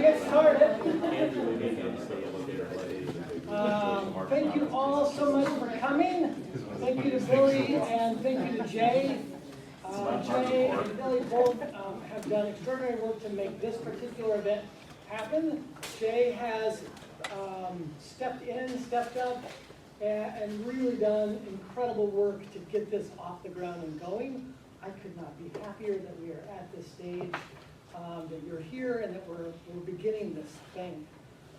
get started. Thank you all so much for coming. Thank you to Billy and thank you to Jay. Jay and Billy both have done extraordinary work to make this particular event happen. Jay has stepped up, and really done incredible work to get this off the ground and going. I could not be happier that we are at this stage, that you're here and that we're beginning this thing.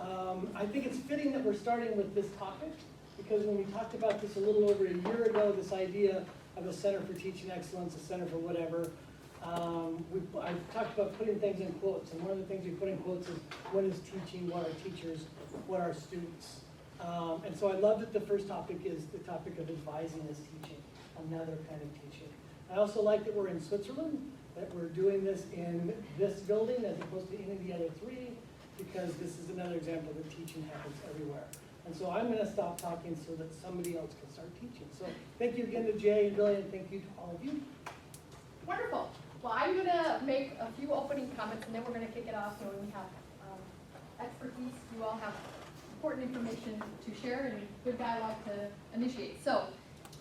I think it's fitting that we're starting with this topic because when we talked about this a little over a year ago, this idea of a Center for Teaching Excellence, a center for whatever, I talked about putting things in quotes, and one of the things we put in quotes is what is teaching, what are teachers, what are students. And so I love that the first topic is the topic of advising as teaching, another kind of teaching. I also like that we're in Switzerland, that we're doing this in this building as opposed to any of the other three, because this is another example that teaching happens everywhere. And so I'm going to stop talking so that somebody else can start teaching. So thank you again to Jay and Billy, and thank you to all of you. Wonderful. Well, I'm going to make a few opening comments, and then we're going to kick it off when we have expertise. You all have important information to share and good dialogue to initiate. So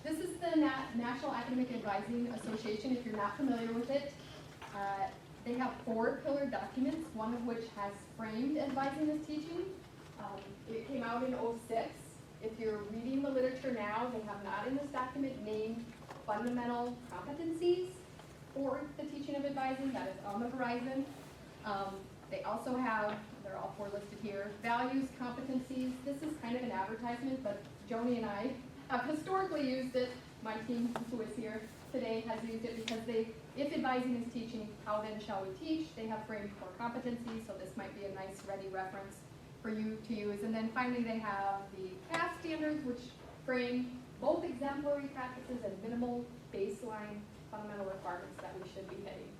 this is the National Academic Advising Association, if you're not familiar with it. They have 4 pillar documents, one of which has framed advising as teaching. It came out in '06. If you're reading the literature now, they have not in this document named fundamental competencies for the teaching of advising. That is on the horizon. They also have, they're all 4 listed here, values, competencies. This is kind of an advertisement, but Joni and I have historically used it. My team, who is here today, has used it because if advising is teaching, how then shall we teach? They have framed 4 competencies, so this might be a nice ready reference for you to use. And then finally they have the CAS standards, which frame both exemplary practices and minimal baseline fundamental requirements that we should be hitting.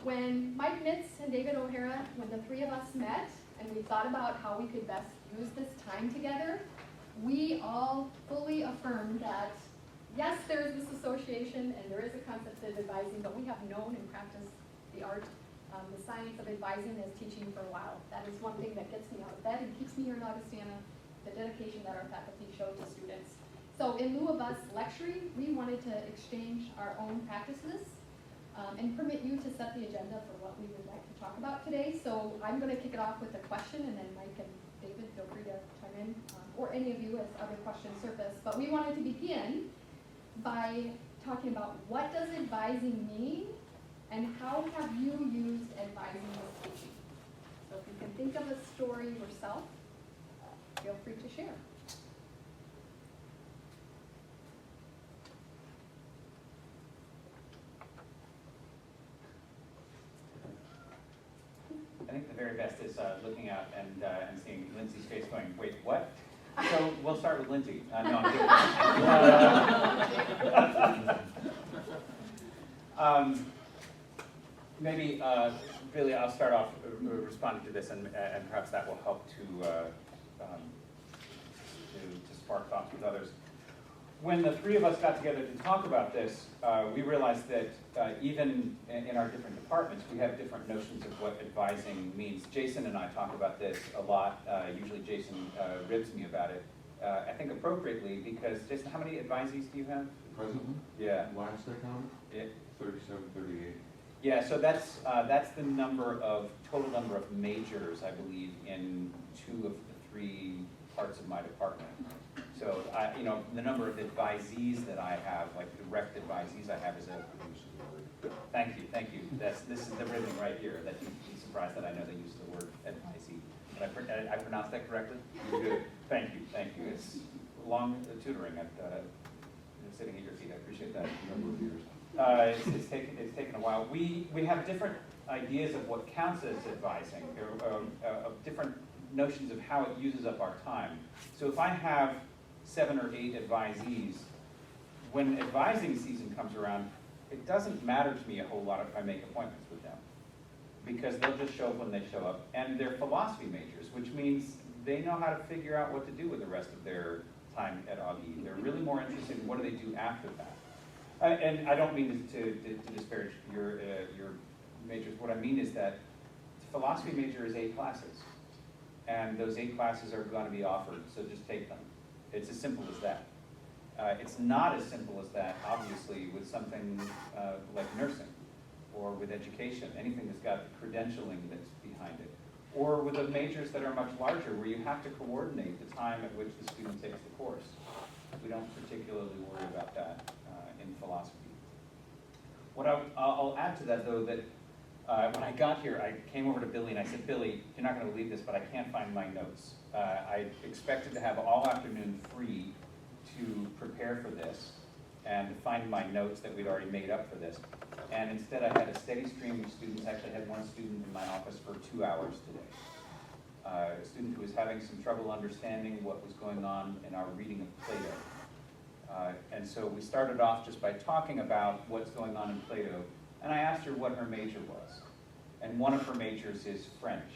When Mike Mitz and David O'Hara, when the 3 of us met and we thought about how we could best use this time together, we all fully affirmed that yes, there is this association and there is a concept of advising, but we have known and practiced the art, the science of advising as teaching for a while. That is one thing that gets me out of bed and keeps me here at Augustana, the dedication that our faculty show to students. So in lieu of us lecturing, we wanted to exchange our own practices and permit you to set the agenda for what we would like to talk about today. So I'm going to kick it off with a question, and then Mike and David, feel free to chime in, or any of you as other questions surface. But we wanted to begin by talking about what does advising mean, and how have you used advising as teaching? So if you can think of a story yourself, feel free to share. I think the very best is looking out and seeing Lindsay's face going, wait, what? So we'll start with Lindsay. No, I'm kidding. Maybe, Billy, I'll start off responding to this, and perhaps that will help to spark thoughts with others. When the 3 of us got together to talk about this, we realized that even in our different departments, we have different notions of what advising means. Jason and I talk about this a lot. Usually Jason ribs me about it. I think appropriately, because Jason, how many advisees do you have? Presently? Yeah. Last I counted? Yeah. 37, 38. Yeah, so that's the total number of majors, I believe, in 2 of the 3 parts of my department. So, the number of advisees that I have, like direct advisees I have, is Thank you. This is the ribbing right here. That you'd be surprised that I know they use the word advisee. Did I pronounce that correctly? Good. Thank you. It's long tutoring at sitting at your feet. I appreciate that. Number of years. It's taken a while. We have different ideas of what counts as advising, of different notions of how it uses up our time. So if I have 7 or 8 advisees, when advising season comes around, it doesn't matter to me a whole lot if I make appointments with them, because they'll just show up when they show up. And they're philosophy majors, which means they know how to figure out what to do with the rest of their time at Augie. They're really more interested in what do they do after that. And I don't mean to disparage your majors. What I mean is that philosophy major is 8 classes. And those 8 classes are going to be offered, so just take them. It's as simple as that. It's not as simple as that, obviously, with something like nursing or with education, anything that's got credentialing that's behind it. Or with the majors that are much larger, where you have to coordinate the time at which the student takes the course. We don't particularly worry about that in philosophy. What I'll add to that, though, that when I got here, I came over to Billy and I said, Billy, you're not going to believe this, but I can't find my notes. I expected to have all afternoon free to prepare for this and to find my notes that we'd already made up for this. And instead, I had a steady stream of students. Actually, I had one student in my office for 2 hours today. A student who was having some trouble understanding what was going on in our reading of Plato. And so we started off just by talking about what's going on in Plato, and I asked her what her major was. And one of her majors is French.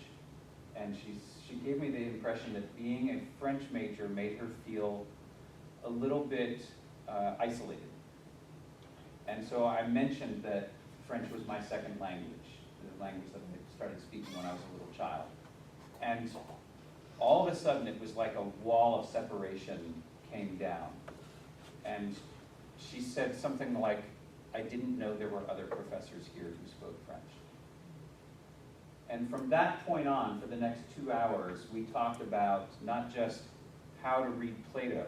And she gave me the impression that being a French major made her feel a little bit isolated. And so I mentioned that French was my second language, the language that I started speaking when I was a little child. And all of a sudden, it was like a wall of separation came down. And she said something like, I didn't know there were other professors here who spoke French. And from that point on, for the next 2 hours, we talked about not just how to read Plato,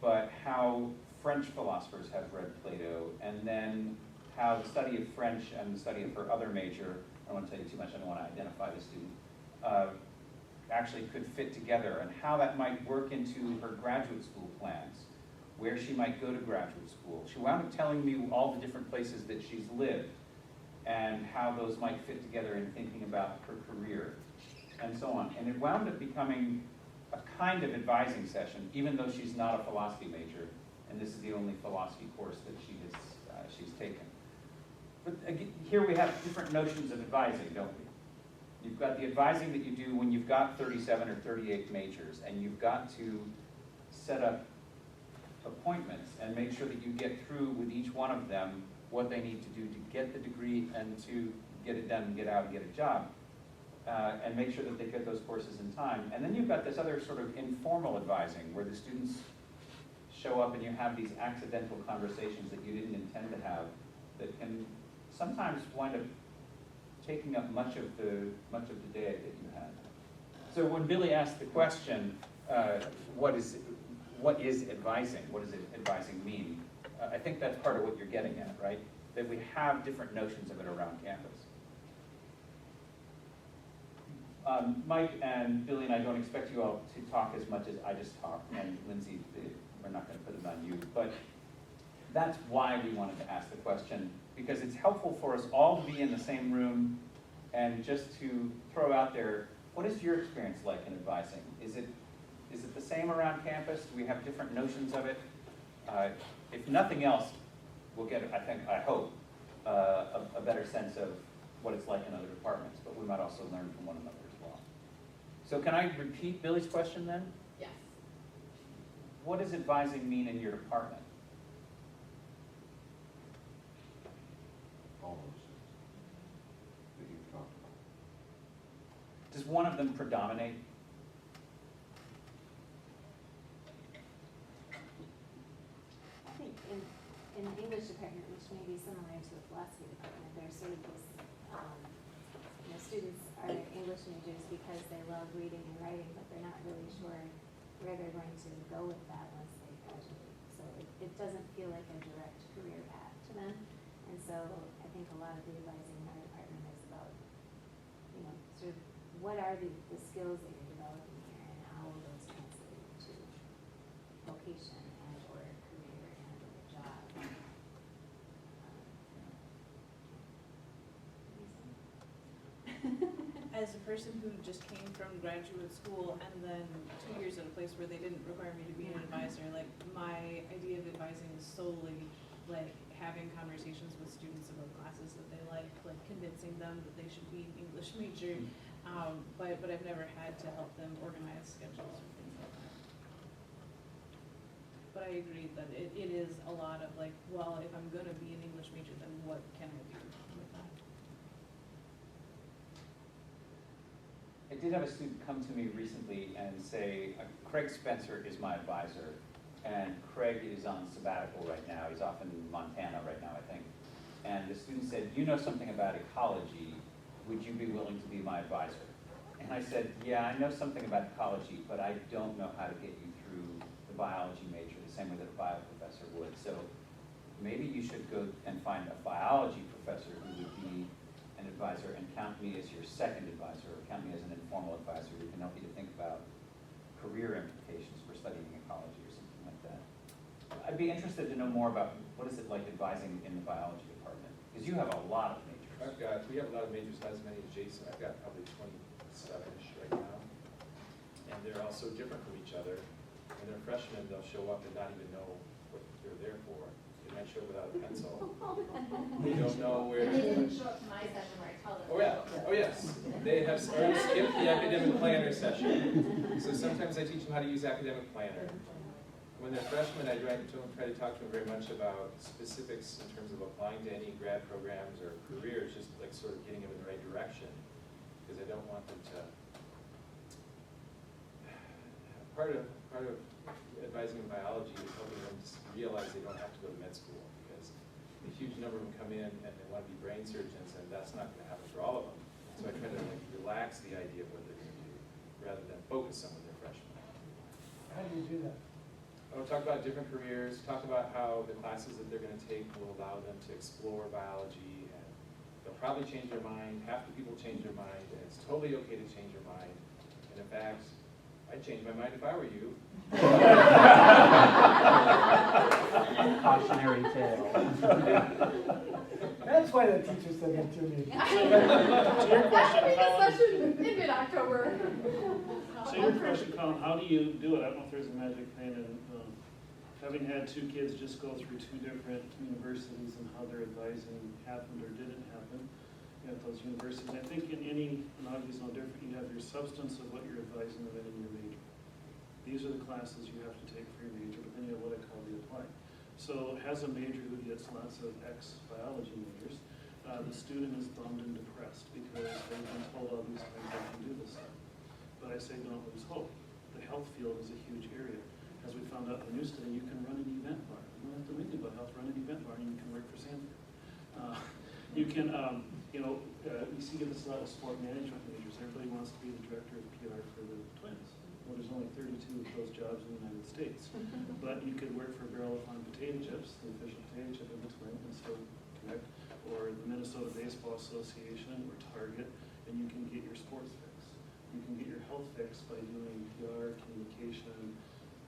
but how French philosophers have read Plato, and then how the study of French and the study of her other major, I don't want to tell you too much, I don't want to identify the student, actually could fit together, and how that might work into her graduate school plans, where she might go to graduate school. She wound up telling me all the different places that she's lived, and how those might fit together in thinking about her career, and so on. And it wound up becoming a kind of advising session, even though she's not a philosophy major, and this is the only philosophy course that she's taken. But again, here we have different notions of advising, don't we? You've got the advising that you do when you've got 37 or 38 majors, and you've got to set up appointments and make sure that you get through with each one of them what they need to do to get the degree and to get it done and get out and get a job. And make sure that they get those courses in time. And then you've got this other sort of informal advising where the students show up and you have these accidental conversations that you didn't intend to have that can sometimes wind up taking up much of the day that you had. So when Billy asked the question, what is advising? What does advising mean? I think that's part of what you're getting at, right? That we have different notions of it around campus. Mike and Billy and I don't expect you all to talk as much as I just talked, and Lindsay, we're not going to put it on you, but that's why we wanted to ask the question, because it's helpful for us all to be in the same room and just to throw out there, what is your experience like in advising? Is it the same around campus? Do we have different notions of it? If nothing else, we'll get, I hope, a better sense of what it's like in other departments, but we might also learn from one another as well. So can I repeat Billy's question then? Yes. What does advising mean in your department? All those things that you've talked about. Does one of them predominate? I think in the English department, which may be similar to the philosophy department, there's sort of this, students are English majors because they love reading and writing, but they're not really sure where they're going to go with that once they graduate. So it doesn't feel like a direct career path to them. And so I think a lot of the advising in our department is about, sort of what are the skills that you're developing here and how will those translate to vocation and or career and or job. As a person who just came from graduate school and then 2 years in a place where they didn't require me to be an advisor, like my idea of advising is solely like having conversations with students about classes that they like convincing them that they should be an English major, but I've never had to help them organize schedules or things like that. But I agree that it is a lot of like, well, if I'm gonna be an English major, then what can I do with that? did have a student come to me recently and say, Craig Spencer is my advisor, and Craig is on sabbatical right now. He's off in Montana right now, I think. And the student said, you know something about ecology. Would you be willing to be my advisor? And I said, yeah, I know something about ecology, but I don't know how to get you through the biology major the same way that a bio professor would. So maybe you should go and find a biology professor who would be an advisor and count me as your second advisor, or count me as an informal advisor who can help you to think about career implications for studying ecology or something like that. I'd be interested to know more about what is it like advising in the biology department, because you have a lot of majors. We have a lot of majors, not as many as Jason. I've got probably 27-ish right now. And they're all so different from each other. When they're freshmen, they'll show up and not even know what they're there for. They might show up without a pencil. They don't know where. They didn't show up to my session where I tell them. Oh yeah, oh yes. They have skipped the academic planner session. So sometimes I teach them how to use academic planner. When they're freshmen, I try to talk to them very much about specifics in terms of applying to any grad programs or careers, just like sort of getting them in the right direction. Because I don't want them to. Part of advising in biology is helping them realize they don't have to go to med school, because a huge number of them come in and they want to be brain surgeons, and that's not going to happen for all of them. So I try to relax the idea of what they're going to do rather than focus on when they're freshmen. How do you do that? I'll talk about different careers, talk about how the classes that they're going to take will allow them to explore biology, and they'll probably change their mind. Half the people change their mind, and it's totally okay to change your mind. And in fact, I'd change my mind if I were you. Cautionary tale. That's why the teacher said that to me. That should be the session in mid-October. So your question, Colin, how do you do it? I don't know if there's a magic thing, and having had two kids just go through two different universities and how their advising happened or didn't happen at those universities. I think in any, and obviously no different, you have your substance of what you're advising and then in your major. These are the classes you have to take for your major, but then you have what I call the applied. So as a major who gets lots of ex-biology majors, the student is bummed and depressed because they've been told all these times they can do this stuff. But I say don't lose hope. The health field is a huge area. As we found out in the news today, you can run an event bar. You don't have to think about health, run an event bar, and you can work for Sanford. You can, you see this a lot of sport management majors. Everybody wants to be the director of PR for the Twins. Well, there's only 32 of those jobs in the United States. But you could work for Barrel of Fun Potato Chips, the official potato chip of the Twin, and still connect, or the Minnesota Baseball Association, or Target, and you can get your sports fix. You can get your health fix by doing PR, communication,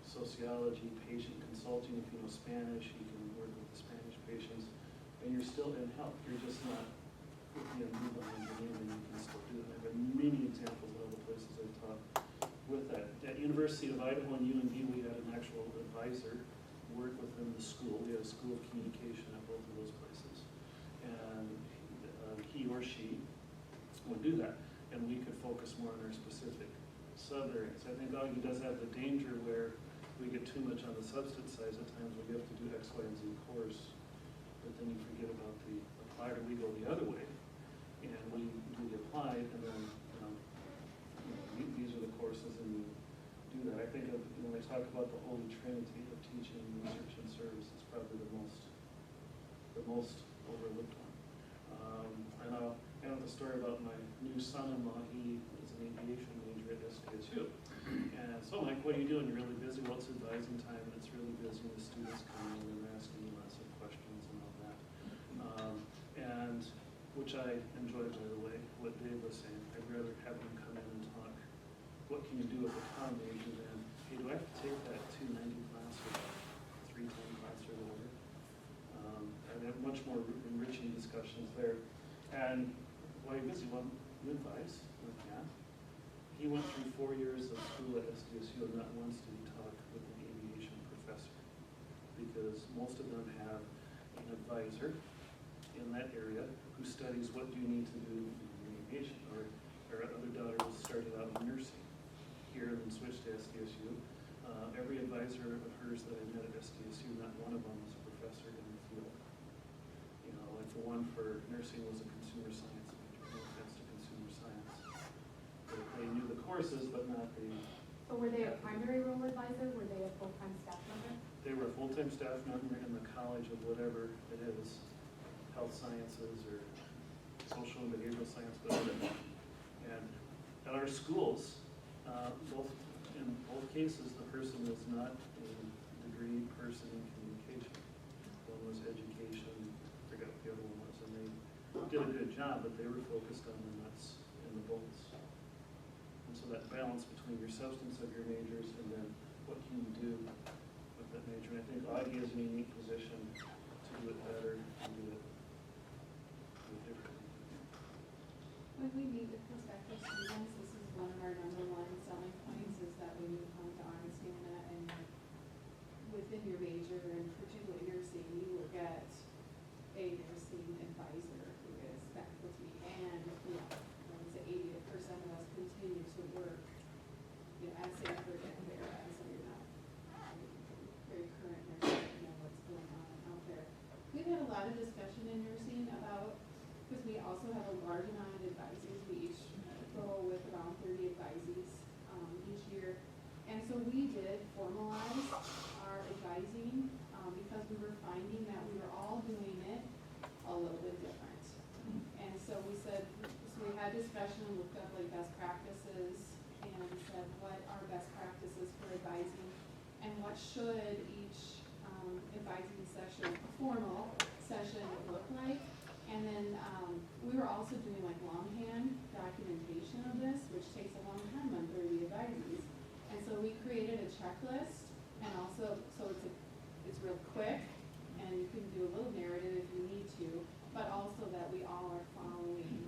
sociology, patient consulting. If you know Spanish, you can work with the Spanish patients. And you're still in health. You're just not with the MD behind your name, and you can still do it. I've got many examples of other places I've taught with that. At University of Idaho and UND, we had an actual advisor work within the school. We had a school of communication at both of those places. And he or she would do that. And we could focus more on our specific sub-areas. I think Augie does have the danger where we get too much on the substance side. At times we have to do X, Y, and Z course, but then you forget about the applied, or we go the other way, and we do the applied, and then these are the courses, and you do that. I think of, when I talk about the holy trinity of teaching, research, and service, it's probably the most overlooked one. And I'll end with a story about my new son-in-law. He is an aviation major at SDSU. And so I'm like, what are you doing? You're really busy. Well, it's advising time, and it's really busy. The students come in and they're asking me lots of questions and all that. And which I enjoy, by the way, what Dave was saying. I'd rather have them come in and talk. What can you do with the comm major than, hey, do I have to take that 290 class or 310 class or whatever? And have much more enriching discussions there. And while you're busy, well, you advise. Like, yeah. He went through 4 years of school at SDSU, and not once did he talk with an aviation professor, because most of them have an advisor in that area who studies what do you need to do in aviation. Or our other daughter started out in nursing here and then switched to SDSU. Every advisor of hers that I met at SDSU, not one of them was a professor in the field. You know, like the one for nursing was a consumer science major. No offense to consumer science. But they knew They, So were they a primary role advisor, were they a full-time staff member? they were a full-time staff member in the college of whatever it is, health sciences or social and behavioral science, whatever. And at our schools, in both cases, the person was not a degree person in communication. One was education, I forgot what the other one was, and they did a good job, but they were focused on the nuts and the bolts. And so that balance between your substance of your majors and then what can you do with that major. And I think Augie is in a unique position to do it better and do it differently. When we meet with prospective students, this is one of our number one selling points, is that when you come to Augustana and within your major, and particularly nursing, you will get a nursing advisor who is faculty, and, you know, I would say 80% of us continue to work, you know, at Sanford and Vera, so you're not very current nursing, you know what's going on out there. We've had a lot of discussion in nursing about, because we also have a large amount of advisees, we each go with around 30 advisees each year. And so we did formalize our advising because we were finding that we were all doing it a little bit different. And so we said, so we had discussion and looked up like best practices and said what are best practices for advising and what should each advising session, formal session look like. And then we were also doing like longhand documentation of this, which takes a long time on 30 advisees. And so we created a checklist, and also, so it's real quick, and you can do a little narrative if you need to, but also that we all are following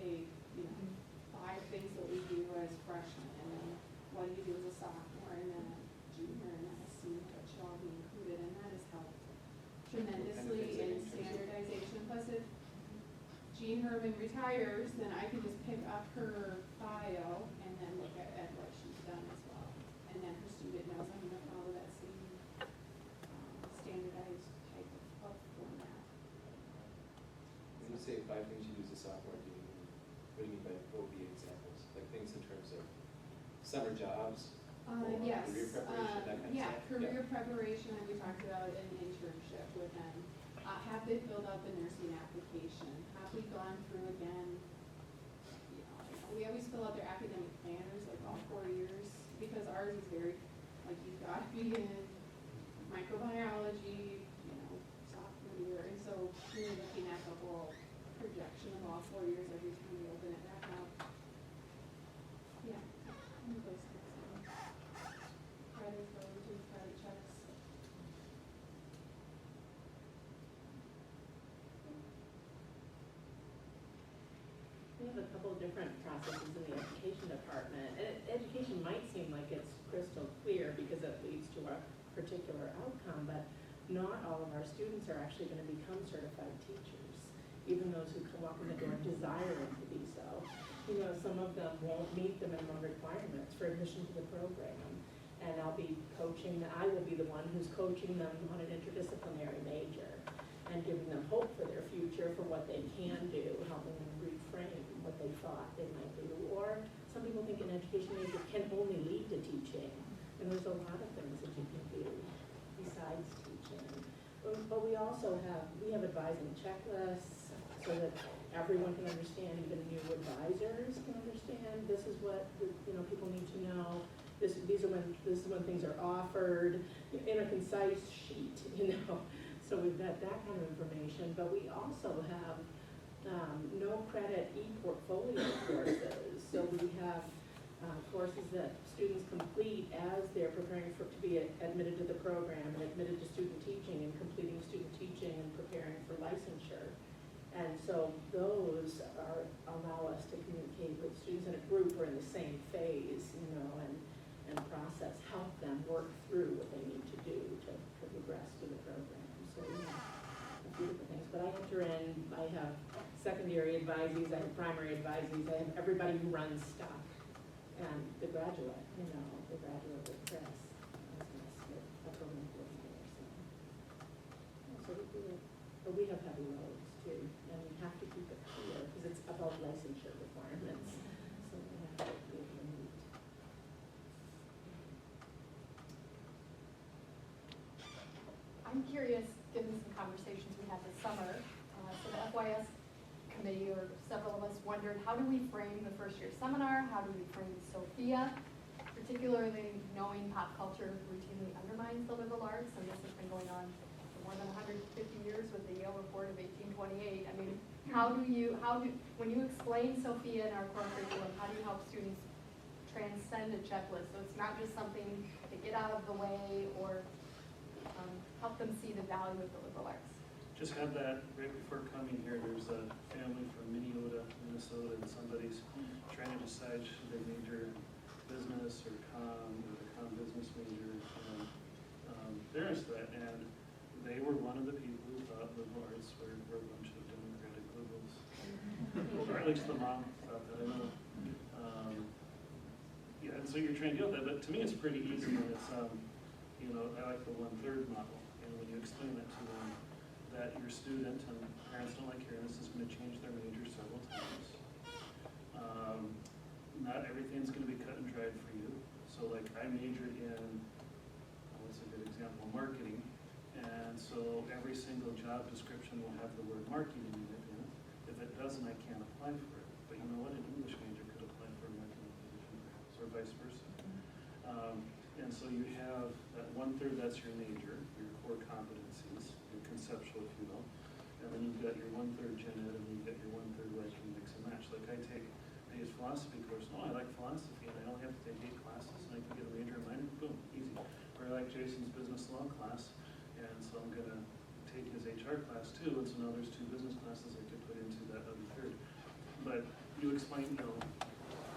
a, you know, 5 things that we do as freshmen, and then what do you do as a sophomore, and then a junior, and then a senior, that should all be included, and that has helped tremendously in standardization. Plus, if Jean Herman retires, then I can just pick up her bio and then look at what she's done as well. And then her student knows I'm gonna follow that same standardized type of format. When you say 5 things you do as a sophomore, what do you mean by, what would be examples? Like things in terms of summer jobs? Or Yes. career preparation, that kind of Yeah, stuff? career preparation, like we talked about, an internship with them. Have they filled out the nursing application? Have we gone through again? You know, we always fill out their academic planners like all 4 years, because ours is very, like, you've got to be in microbiology, you know, sophomore year. And so we're looking at the whole projection of all 4 years every time we open it back up. Yeah. Those kinds of things. Credit codes and credit checks. We have a couple of different processes in the education department, and education might seem like it's crystal clear because it leads to a particular outcome, but not all of our students are actually going to become certified teachers, even those who come walk in the door desiring to be so. You know, some of them won't meet the minimum requirements for admission to the program, and I will be the one who's coaching them on an interdisciplinary major and giving them hope for their future, for what they can do, helping them reframe what they thought they might do. Or some people think an education major can only lead to teaching, and there's a lot of things that you can do besides teaching. But we also have advising checklists so that everyone can understand, even new advisors can understand, this is what people need to know. This is when things are offered in a concise sheet, So we've got that kind of information, but we also have no credit e-portfolio courses. So we have courses that students complete as they're preparing to be admitted to the program and admitted to student teaching and completing student teaching and preparing for licensure. And so those allow us to communicate with students in a group or in the same phase, and process, help them work through what they need to do to progress through the program. So we have a few different things, but I have secondary advisees, I have primary advisees, I have everybody who runs stuff, and the graduate with Chris, a program coordinator, so we do it, but we have heavy loads too, and we have to keep it clear, because it's about licensure requirements, so we have to be able to meet. curious, given some conversations we had this summer, so the FYS committee, or several of us wondered, how do we frame the first year seminar? How do we frame Sophia? Particularly knowing pop culture routinely undermines the liberal arts, and this has been going on for more than 150 years with the Yale Report of 1828. I mean, when you explain Sophia in our core curriculum, how do you help students transcend a checklist? So it's not just something to get out of the way, or help them see the value of the liberal arts. Just had that right before coming here. There's a family from Minnesota, and somebody's trying to decide should they major in business or the business major. They're interested in that, and they were one of the people who thought liberal arts were a bunch of democratic liberals. Or at least the mom thought that, I know. Yeah, and so you're trying to deal with that, but to me it's pretty easy when it's, I like the 1/3 model. And when you explain that to them, that your student, and parents don't like hearing this, is going to change their major several times. Not everything's going to be cut and dried for you. So like I majored in, what's a good example, marketing. And so every single job description will have the word marketing in it. If it doesn't, I can't apply for it. But you know what, an English major could apply for a marketing position perhaps, or vice versa. And so you have that 1/3, that's your major, your core competencies, your conceptual, if you will. And then you've got your 1/3 gen ed, and you've got your 1/3 like you mix and match. Like I take a philosophy course. Oh, I like philosophy, and I only have to take 8 classes, and I can get a major in minor. Boom, easy. Or I like Jason's business law class, and so I'm going to take his HR class too, and so now there's 2 business classes I could put into that other 1/3. But you explain,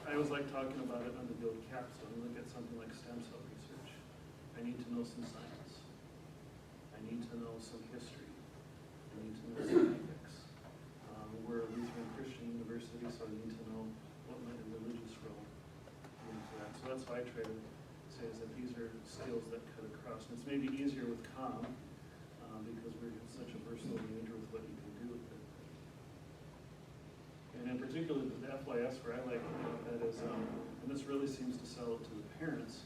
I always like talking about it on the build capstone. You look at something like stem cell research. I need to know some science. I need to know some history. I need to know some ethics. We're a Lutheran Christian university, so I need to know what might a religious role into that. So that's why I try to say, is that these are skills that cut across. And it's maybe easier with comm, because we're such a versatile major with what you can do with it. And in particular, the FYS, where I like that is, and this really seems to sell it to the parents,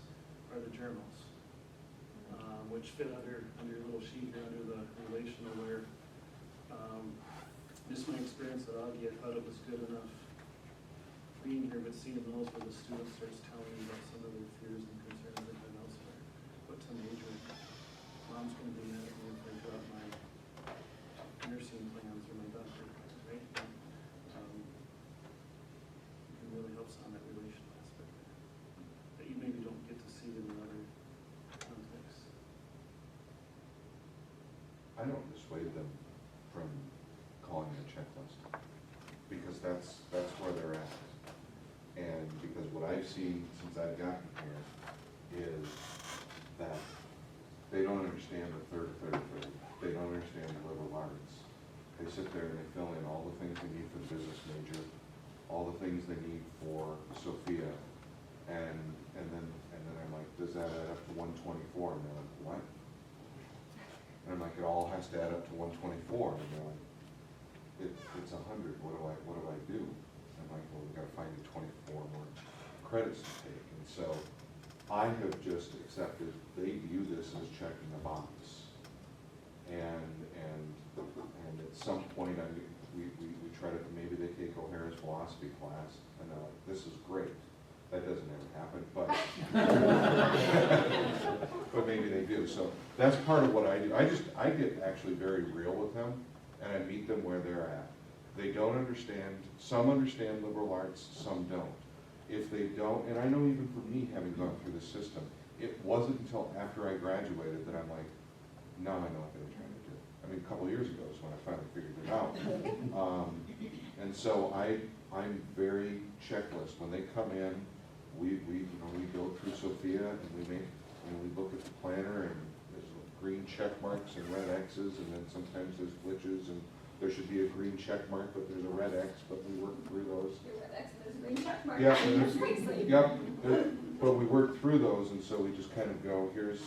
are the journals, which fit under your little sheet here, under the relational, where just my experience at Augie, I thought it was good enough being here, but seeing those where the student starts telling me about some of their fears and concerns they've had elsewhere. What to major in. Mom's going to be mad at me if I drop my nursing plans or my doctorate plans, right? It really helps on that relational aspect that you maybe don't get to see in another context. I don't dissuade them from calling it a checklist, because that's where they're at. And because what I've seen since I've gotten here is that they don't understand the third. They don't understand the liberal arts. They sit there and they fill in all the things they need for the business major, all the things they need for Sophia, and then I'm like, does that add up to 124? And they're like, what? And I'm like, it all has to add up to 124. And they're like, it's 100. What do I do? And I'm like, well, we've got to find you 24 more credits to take. And so I have just accepted they view this as checking a box. And at some point, we try to, maybe they take O'Hara's philosophy class, and they're like, this is great. That doesn't ever happen, but but maybe they do. So that's part of what I do. I get actually very real with them, and I meet them where they're at. They don't understand. Some understand liberal arts, some don't. If they don't, and I know even for me, having gone through the system, it wasn't until after I graduated that I'm like, now I know what they're trying to do. I mean, a couple of years ago is when I finally figured it out. And so I'm very checklist. When they come in, we go through Sophia, and we look at the planner, and there's green check marks and red X's, and then sometimes there's glitches, and there should be a green check mark, but there's a red X, but we work through those. Your red X and there's a green check mark. Yeah, but we work through those, and so we just kind of go, here's,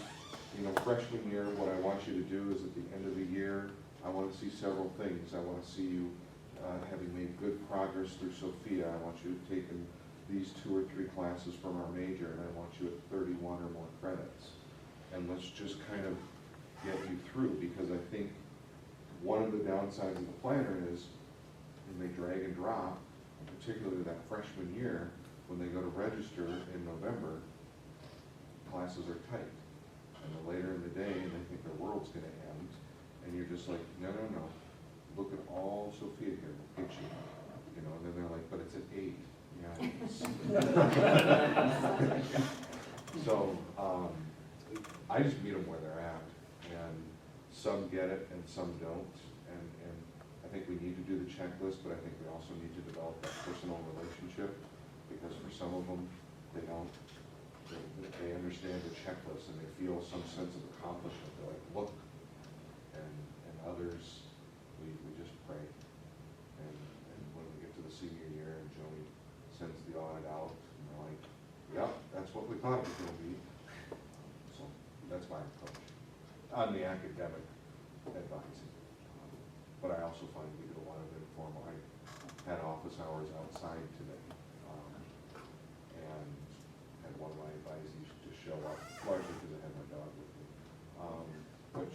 freshman year, what I want you to do is at the end of the year, I want to see several things. I want to see you having made good progress through Sophia. I want you to have taken these 2 or 3 classes from our major, and I want you at 31 or more credits. And let's just kind of get you through, because I think one of the downsides of the planner is when they drag and drop, particularly that freshman year, when they go to register in November, classes are tight. And then later in the day, they think their world's gonna end, and you're just like, no, no, no, look at all Sophia here, we'll get you know, and then they're like, but it's at 8. Yeah, it is. So, I just meet them where they're at, and some get it and some don't, and I think we need to do the checklist, but I think we also need to develop that personal relationship, because for some of them, they don't. They understand the checklist and they feel some sense of accomplishment. They're like, look, and others, we just pray. And when we get to the senior year and Joey sends the audit out, and they're like, yep, that's what we thought it was going to be. So that's my approach on the academic advising. But I also find we do a lot of informal. I had office hours outside today, and had one of my advisees just show up, largely because I had my dog with me. But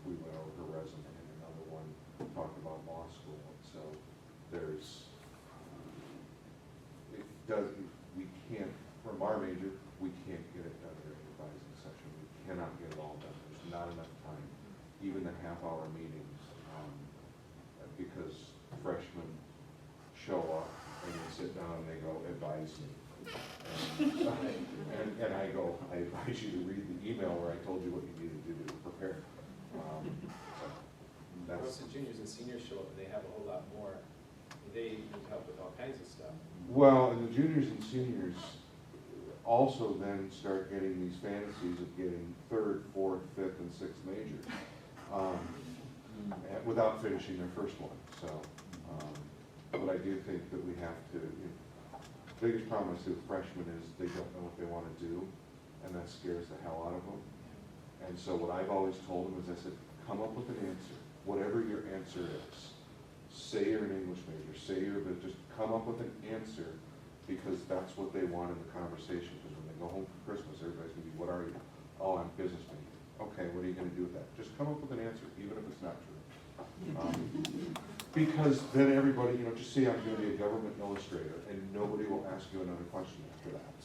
we went over her resume, and another one talked about law school. So there's, we can't, from our major, we can't get it done during the advising session. We cannot get it all done. There's not enough time, even the half-hour meetings, because freshmen show up and they sit down and they go, advise me. And I go, I advise you to read the email where I told you what you needed to do to prepare. Once the juniors and seniors show up, and they have a whole lot more, they need help with all kinds of stuff. Well, and the juniors and seniors also then start getting these fantasies of getting 3rd, 4th, 5th, and 6th majors without finishing their first one. So, but I do think that we have to, the biggest problem I see with freshmen is they don't know what they want to do, and that scares the hell out of them. And so what I've always told them is, I said, come up with an answer, whatever your answer is. Say you're an English major, say you're, but just come up with an answer, because that's what they want in the conversation. Because when they go home for Christmas, everybody's gonna be, what are you? Oh, I'm business major. Okay, what are you gonna do with that? Just come up with an answer, even if it's not true. Because then everybody, just say I'm gonna be a government illustrator, and nobody will ask you another question after that.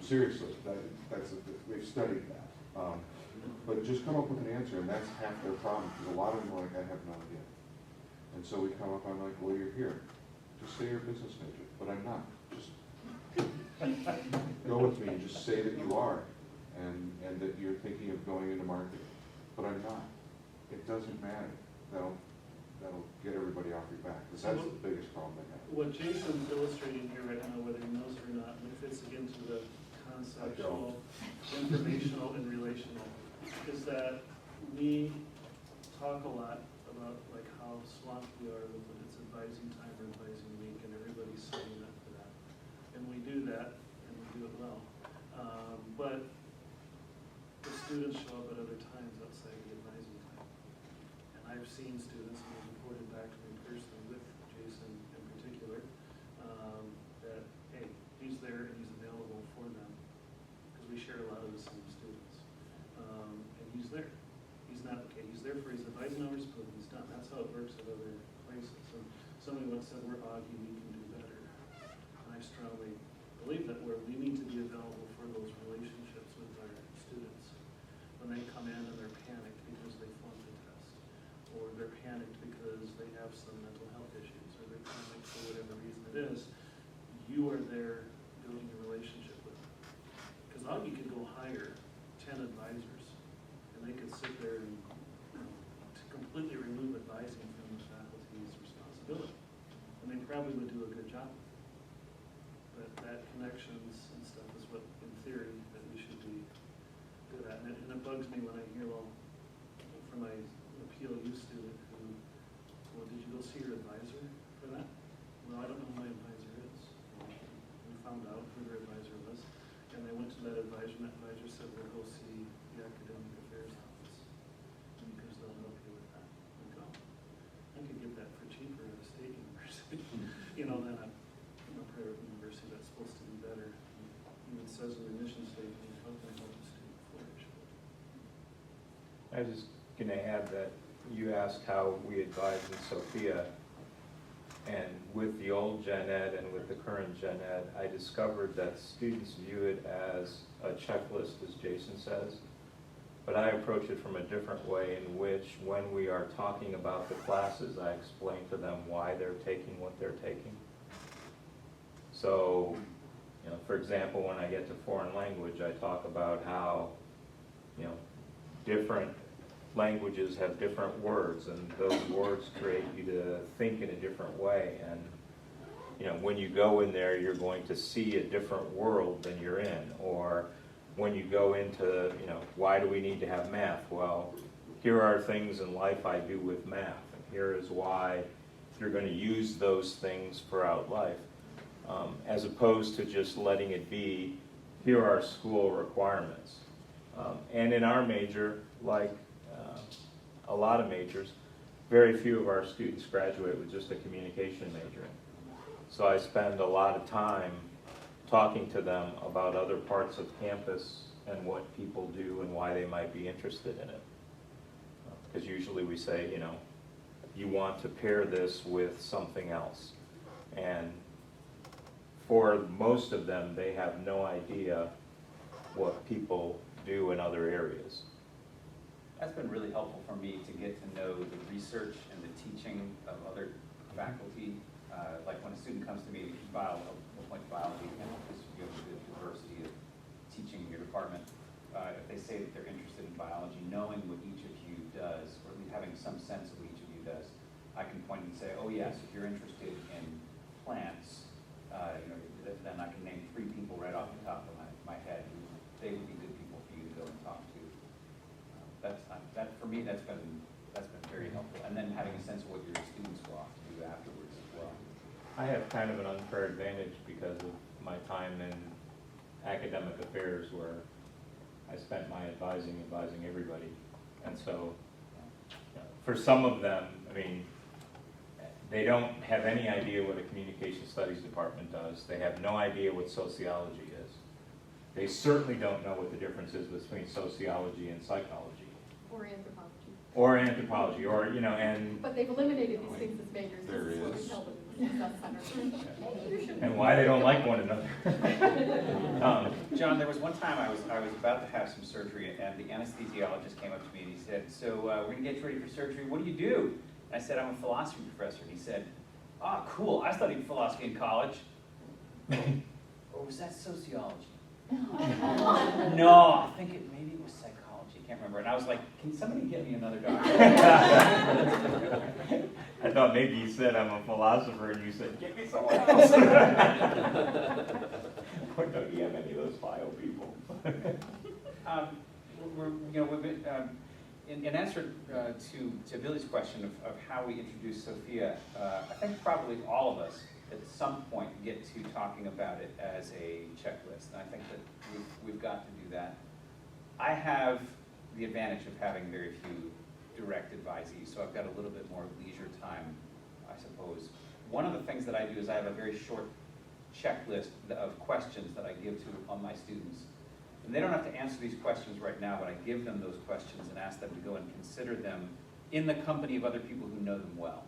Seriously, they've studied that. But just come up with an answer, and that's half their problem, because a lot of them are like, I have no idea. And so we come up, I'm like, well, you're here. Just say you're a business major, but I'm not. Just go with me and just say that you are, and that you're thinking of going into marketing. But I'm not. It doesn't matter. That'll get everybody off your back, because that's the biggest problem they have. What Jason's illustrating here right now, whether he knows it or not, and it fits again to the conceptual, informational, and relational, is that we talk a lot about like how swamped we are with when it's advising time or advising week, and everybody's signing up for that. And we do that, and we do it well. But the students show up at other times outside the advising time. And I've seen students, and they've reported back to me personally with Jason in particular, that, hey, he's there and he's available for them, because we share a lot of the same students. And he's there. He's not, okay, he's there for his advising hours, but he's done. That's how it works at other places. And somebody once said, we're Augie, we can do better. And I strongly believe that where we need to be available for those relationships with our students. When they come in and they're panicked because they flunked a test, or they're panicked because they have some mental health issues, or they're panicked for whatever reason it is, you are there building a relationship with them. Because Augie could go hire 10 advisors, and they could sit there and to completely remove advising from the faculty's responsibility. And they probably would do a good job with it. But that connections and stuff is what, in theory, that we should be good at. And it bugs me when I hear, well, from my PLU student who, well, did you go see your advisor for that? Well, I don't know who my advisor is. We found out who their advisor was, and they went to that advisor, and that advisor said, well, go see the academic affairs office, because they'll help you with that. Like, oh, I could get that for cheaper at a state university, than a private university that's supposed to be better. It says in the mission statement, how can I help the student flourish? I was just gonna add that you asked how we advise in Sophia, and with the old gen ed and with the current gen ed, I discovered that students view it as a checklist, as Jason says, but I approach it from a different way, in which when we are talking about the classes, I explain to them why they're taking what they're taking. So, you know, for example, when I get to foreign language, I talk about how, you know, different languages have different words, and those words create you to think in a different way. And, you know, when you go in there, you're going to see a different world than you're in. Or when you go into, you know, why do we need to have math? Well, here are things in life I do with math, and here is why you're going to use those things throughout life. As opposed to just letting it be, here are school requirements. And in our major, like a lot of majors, very few of our students graduate with just a communication major. So I spend a lot of time talking to them about other parts of campus and what people do and why they might be interested in it. Because usually we say, you know, you want to pair this with something else. And for most of them, they have no idea what people do in other areas. That's been really helpful for me to get to know the research and the teaching of other faculty. Like when a student comes to me, we'll point to biology, and because you have a good diversity of teaching in your department, if they say that they're interested in biology, knowing what each of you does, or at least having some sense of what each of you does, I can point and say, oh yes, if you're interested in plants, you know, then I can name 3 people right off the top of my head who they would be good people for you to go and talk to. That for me, that's been very helpful. And then having a sense of what your students will have to do afterwards as well. I have kind of an unfair advantage because of my time in academic affairs, where I spent my advising everybody. And so, for some of them, I mean, they don't have any idea what a communication studies department does. They have no idea what sociology is. They certainly don't know what the difference is between sociology and psychology. Or anthropology. Or anthropology, or, you know, and But they've eliminated these things as majors. There This is what we is. tell them in the Success Center. Maybe you should. and why they don't like one another. John, there was one time I was about to have some surgery, and the anesthesiologist came up to me and he said, so we're going to get you ready for surgery. What do you do? And I said, I'm a philosophy professor. And he said, ah, cool, I studied philosophy in college. Or was that sociology? No, I think maybe it was psychology. I can't remember. And I was like, can somebody get me another doctor? I thought maybe you said I'm a philosopher, and you said, get me someone else. Or don't you have any of those file people? We've been, in answer to Billy's question of how we introduce Sophia, I think probably all of us at some point get to talking about it as a checklist, and I think that we've got to do that. I have the advantage of having very few direct advisees, so I've got a little bit more leisure time, I suppose. One of the things that I do is I have a very short checklist of questions that I give to all my students. And they don't have to answer these questions right now, but I give them those questions and ask them to go and consider them in the company of other people who know them well.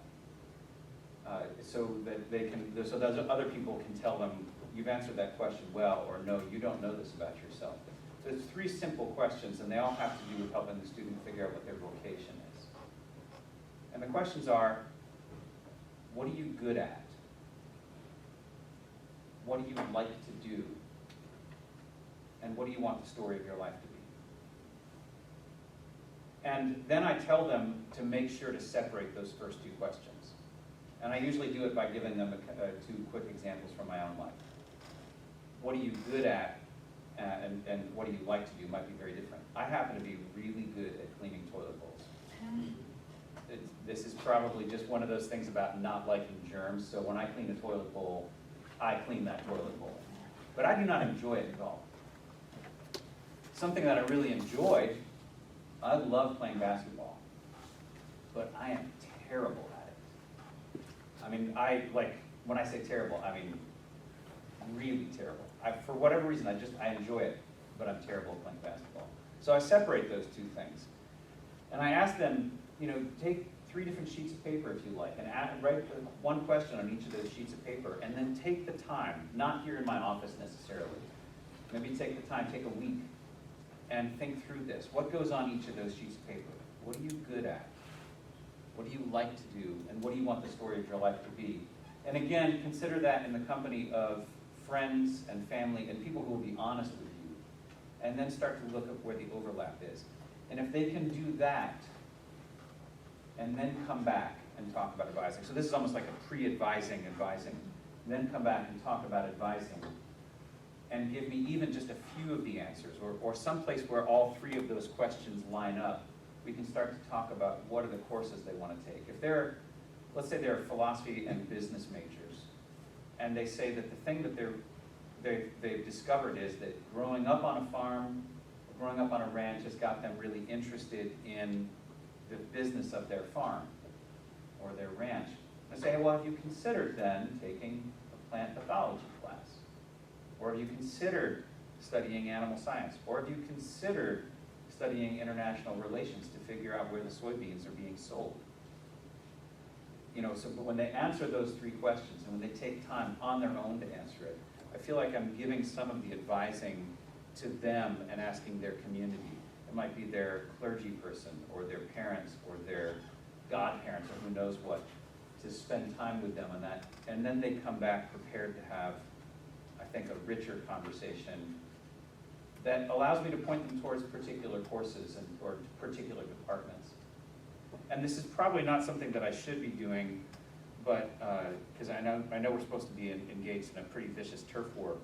So that they can, so those other people can tell them, you've answered that question well, or no, you don't know this about yourself. So it's 3 simple questions, and they all have to do with helping the student figure out what their vocation is. And the questions are, what are you good at? What do you like to do? And what do you want the story of your life to be? And then I tell them to make sure to separate those first 2 questions. And I usually do it by giving them 2 quick examples from my own life. What are you good at, and what do you like to do might be very different. I happen to be really good at cleaning toilet bowls. This is probably just one of those things about not liking germs, so when I clean a toilet bowl, I clean that toilet bowl. But I do not enjoy it at all. Something that I really enjoyed, I love playing basketball, but I am terrible at it. I mean, when I say terrible, I mean really terrible. For whatever reason, I enjoy it, but I'm terrible at playing basketball. So I separate those 2 things. And I asked them, you know, take 3 different sheets of paper if you like, and write one question on each of those sheets of paper, and then take the time, not here in my office necessarily, maybe take the time, take a week, and think through this. What goes on each of those sheets of paper? What are you good at? What do you like to do? And what do you want the story of your life to be? And again, consider that in the company of friends and family and people who will be honest with you. And then start to look at where the overlap is. And if they can do that, and then come back and talk about advising. So this is almost like a pre-advising advising. Then come back and talk about advising. And give me even just a few of the answers, or someplace where all 3 of those questions line up. We can start to talk about what are the courses they want to take. If they're, let's say they're philosophy and business majors, and they say that the thing that they've discovered is that growing up on a farm, growing up on a ranch has got them really interested in the business of their farm or their ranch. I say, well, have you considered then taking a plant pathology class? Or have you considered studying animal science? Or have you considered studying international relations to figure out where the soybeans are being sold? You know, so but when they answer those 3 questions and when they take time on their own to answer it, I feel like I'm giving some of the advising to them and asking their community. It might be their clergy person or their parents or their godparents or who knows what, to spend time with them on that. And then they come back prepared to have, I think, a richer conversation that allows me to point them towards particular courses and or particular departments. And this is probably not something that I should be doing, but because I know we're supposed to be engaged in a pretty vicious turf war.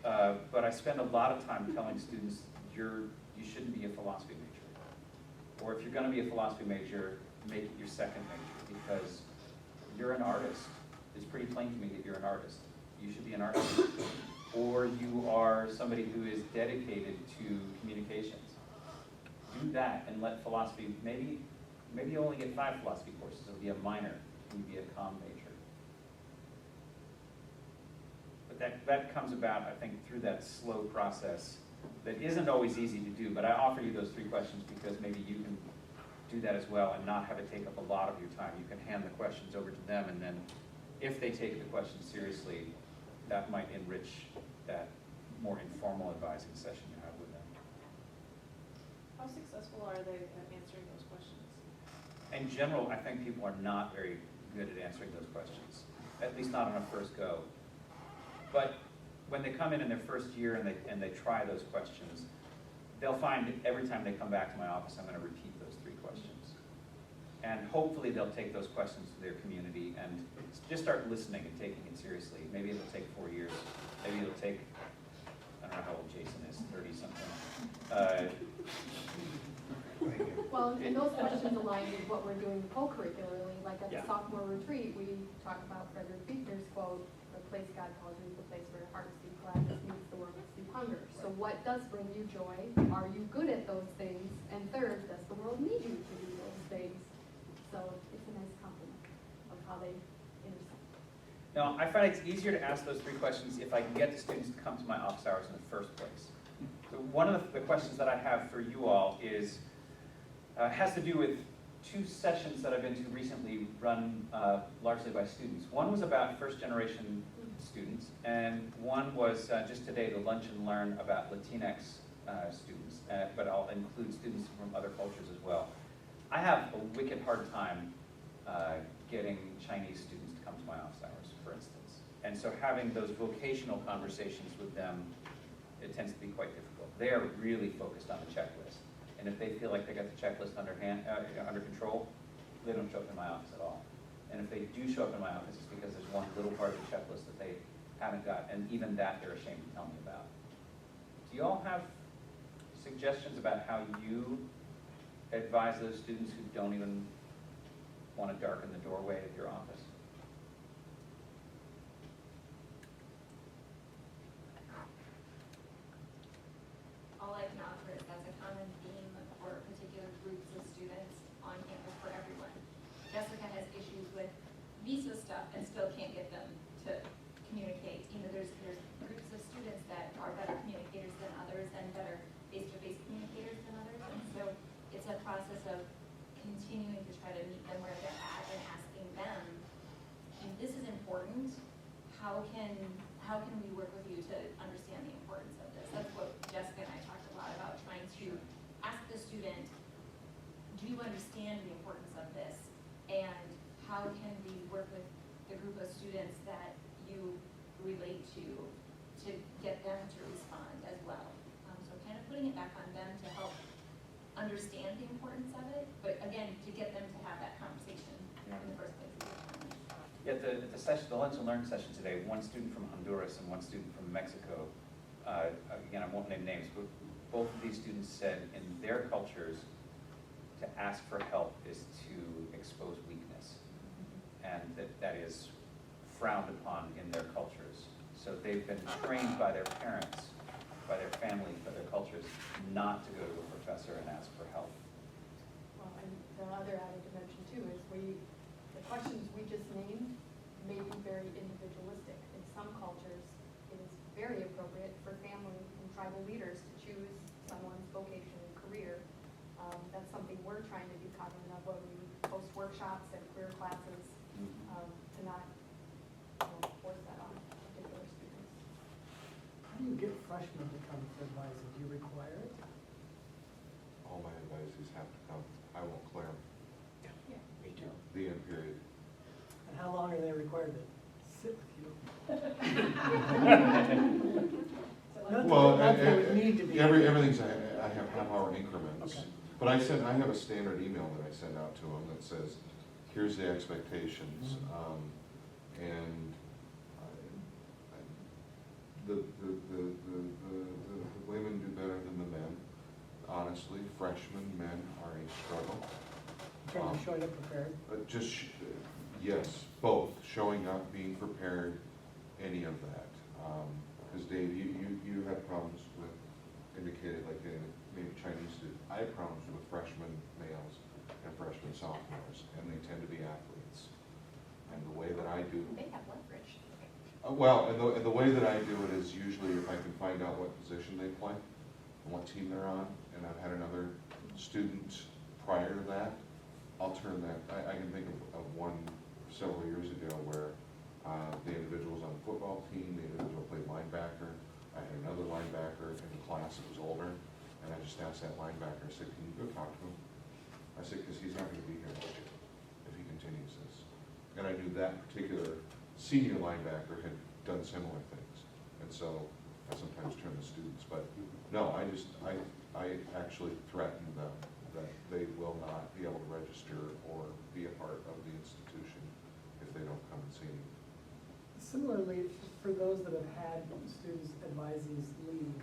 But I spend a lot of time telling students you shouldn't be a philosophy major. Or if you're going to be a philosophy major, make it your second major, because you're an artist. It's pretty plain to me that you're an artist. You should be an artist. Or you are somebody who is dedicated to communications. Do that and let philosophy, maybe you only get 5 philosophy courses. It'll be a minor. It'll be a comm major. But that comes about, I think, through that slow process that isn't always easy to do. But I offer you those 3 questions because maybe you can do that as well and not have it take up a lot of your time. You can hand the questions over to them, and then if they take the questions seriously, that might enrich that more informal advising session you have with them. How successful are they at answering those questions? In general, I think people are not very good at answering those questions, at least not on a first go. But when they come in their first year and they try those questions, they'll find that every time they come back to my office, I'm going to repeat those 3 questions. And hopefully they'll take those questions to their community and just start listening and taking it seriously. Maybe it'll take 4 years. Maybe it'll take, I don't know how old Jason is, 30-something. Well, and those questions align with what we're doing co-curricularly, like at the Yeah. sophomore retreat, we talk about Frederick Buechner's quote, "The place God calls you is the place where hearts deep gladness meets the world with deep hunger." So what does bring you joy? Are you good at those things? And third, does the world need you to do those things? So it's a nice complement of how they intersect. Now, I find it's easier to ask those 3 questions if I can get the students to come to my office hours in the first place. So one of the questions that I have for you all is, has to do with 2 sessions that I've been to recently run largely by students. One was about first-generation students, and one was just today, the lunch and learn about Latinx students, but I'll include students from other cultures as well. I have a wicked hard time getting Chinese students to come to my office hours, for instance. And so having those vocational conversations with them, it tends to be quite difficult. They are really focused on the checklist. And if they feel like they got the checklist under control, they don't show up in my office at all. And if they do show up in my office, it's because there's one little part of the checklist that they haven't got, and even that they're ashamed to tell me about. Do you all have suggestions about how you advise those students who don't even want to darken the doorway of your office? All I can offer is that's a common theme for particular groups of students on campus for everyone. Jessica has issues with visa stuff and still can't get them to communicate. You know, there's groups of students that are better communicators than others and better face-to-face communicators than others. And so it's a process of to meet them where they're at and asking them, this is important, how can we work with you to understand the importance of this? That's what Jessica and I talked a lot about, trying to ask the student, do you understand the importance of this? And how can we work with the group of students that you relate to get them to respond as well? So kind of putting it back on them to help understand the importance of it, but again, to get them to have that conversation in the first place. Yeah, the session, the lunch and learn session today, one student from Honduras and one student from Mexico, again, I won't name names, but both of these students said in their cultures, to ask for help is to expose weakness. And that is frowned upon in their cultures. So they've been trained by their parents, by their families, by their cultures, not to go to a professor and ask for help. Well, and the other added dimension too is the questions we just named may be very individualistic. In some cultures, it is very appropriate for family and tribal leaders to choose someone's vocation and career. That's something we're trying to be cognizant of when we host workshops and career classes, to not force that on particular students. How do you get freshmen to come for advising? Do you require it? All my advisees have to come. I won't clear them. Yeah. Me too. The end period. And how long are they required to sit with you? Well, Not that it would need to be. everything's, I have half-hour increments. Okay. But I have a standard email that I send out to them that says, here's the expectations. And the women do better than the men. Honestly, freshmen men are a struggle. In terms of showing up prepared? Yes, both, showing up, being prepared, any of that. Because Dave, you had problems with, indicated like maybe Chinese students. I have problems with freshmen males and freshmen sophomores, and they tend to be athletes. And the way that I do, They have leverage. and the way that I do it is usually if I can find out what position they play, and what team they're on, and I've had another student prior to that, I'll turn that, I can think of one several years ago where the individual was on the football team, the individual played linebacker. I had another linebacker in the class that was older, and I just asked that linebacker, I said, can you go talk to him? I said, because he's not going to be here next year if he continues this. And I knew that particular senior linebacker had done similar things. And so I sometimes turn to students, but no, I actually threaten them that they will not be able to register or be a part of the institution if they don't come and see me. Similarly, for those that have had students advisees leave,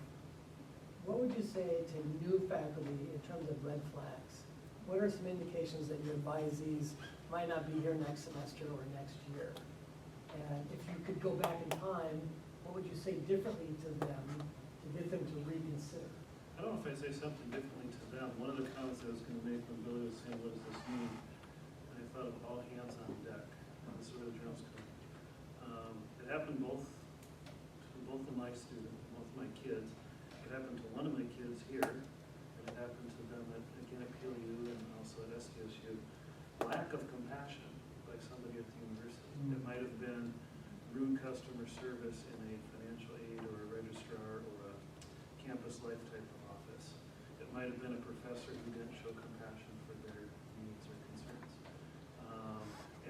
what would you say to new faculty in terms of red flags? What are some indications that your advisees might not be here next semester or next year? And if you could go back in time, what would you say differently to them to get them to reconsider? I don't know if I'd say something differently to them. One of the comments I was gonna make when Billy was saying, what does this mean? And I thought of all hands on deck, and this is where the drums come. It happened to both of my students, both of my kids. It happened to one of my kids here, and it happened to them again at PLU and also at SDSU. Lack of compassion by somebody at the university. It might have been rude customer service in a financial aid or a registrar or a campus life type of office. It might have been a professor who didn't show compassion for their needs or concerns.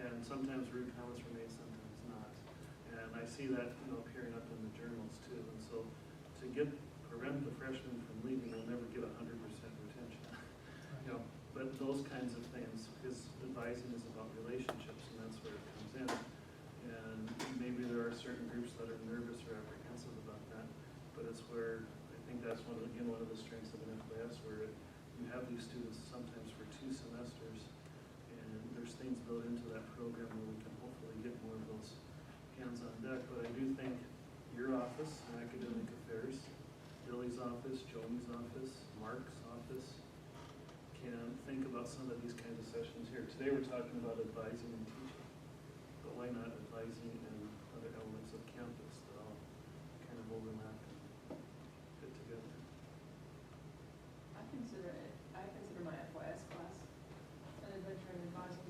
And sometimes rude comments were made, sometimes not. And I see that, appearing up in the journals too. And so to prevent the freshmen from leaving, they'll never get 100% retention. But those kinds of things, because advising is about relationships, and that's where it comes in. And maybe there are certain groups that are nervous or apprehensive about that, but it's where I think that's one of the strengths of an FYS, where you have these students sometimes for 2 semesters, and there's things built into that program where we can hopefully get more of those hands on deck. But I do think your office, academic affairs, Billy's office, Joni's office, Mark's office, can think about some of these kinds of sessions here. Today we're talking about advising and teaching, but why not advising in other elements of campus that all kind of overlap and fit together? I consider my FYS class an adventure in advising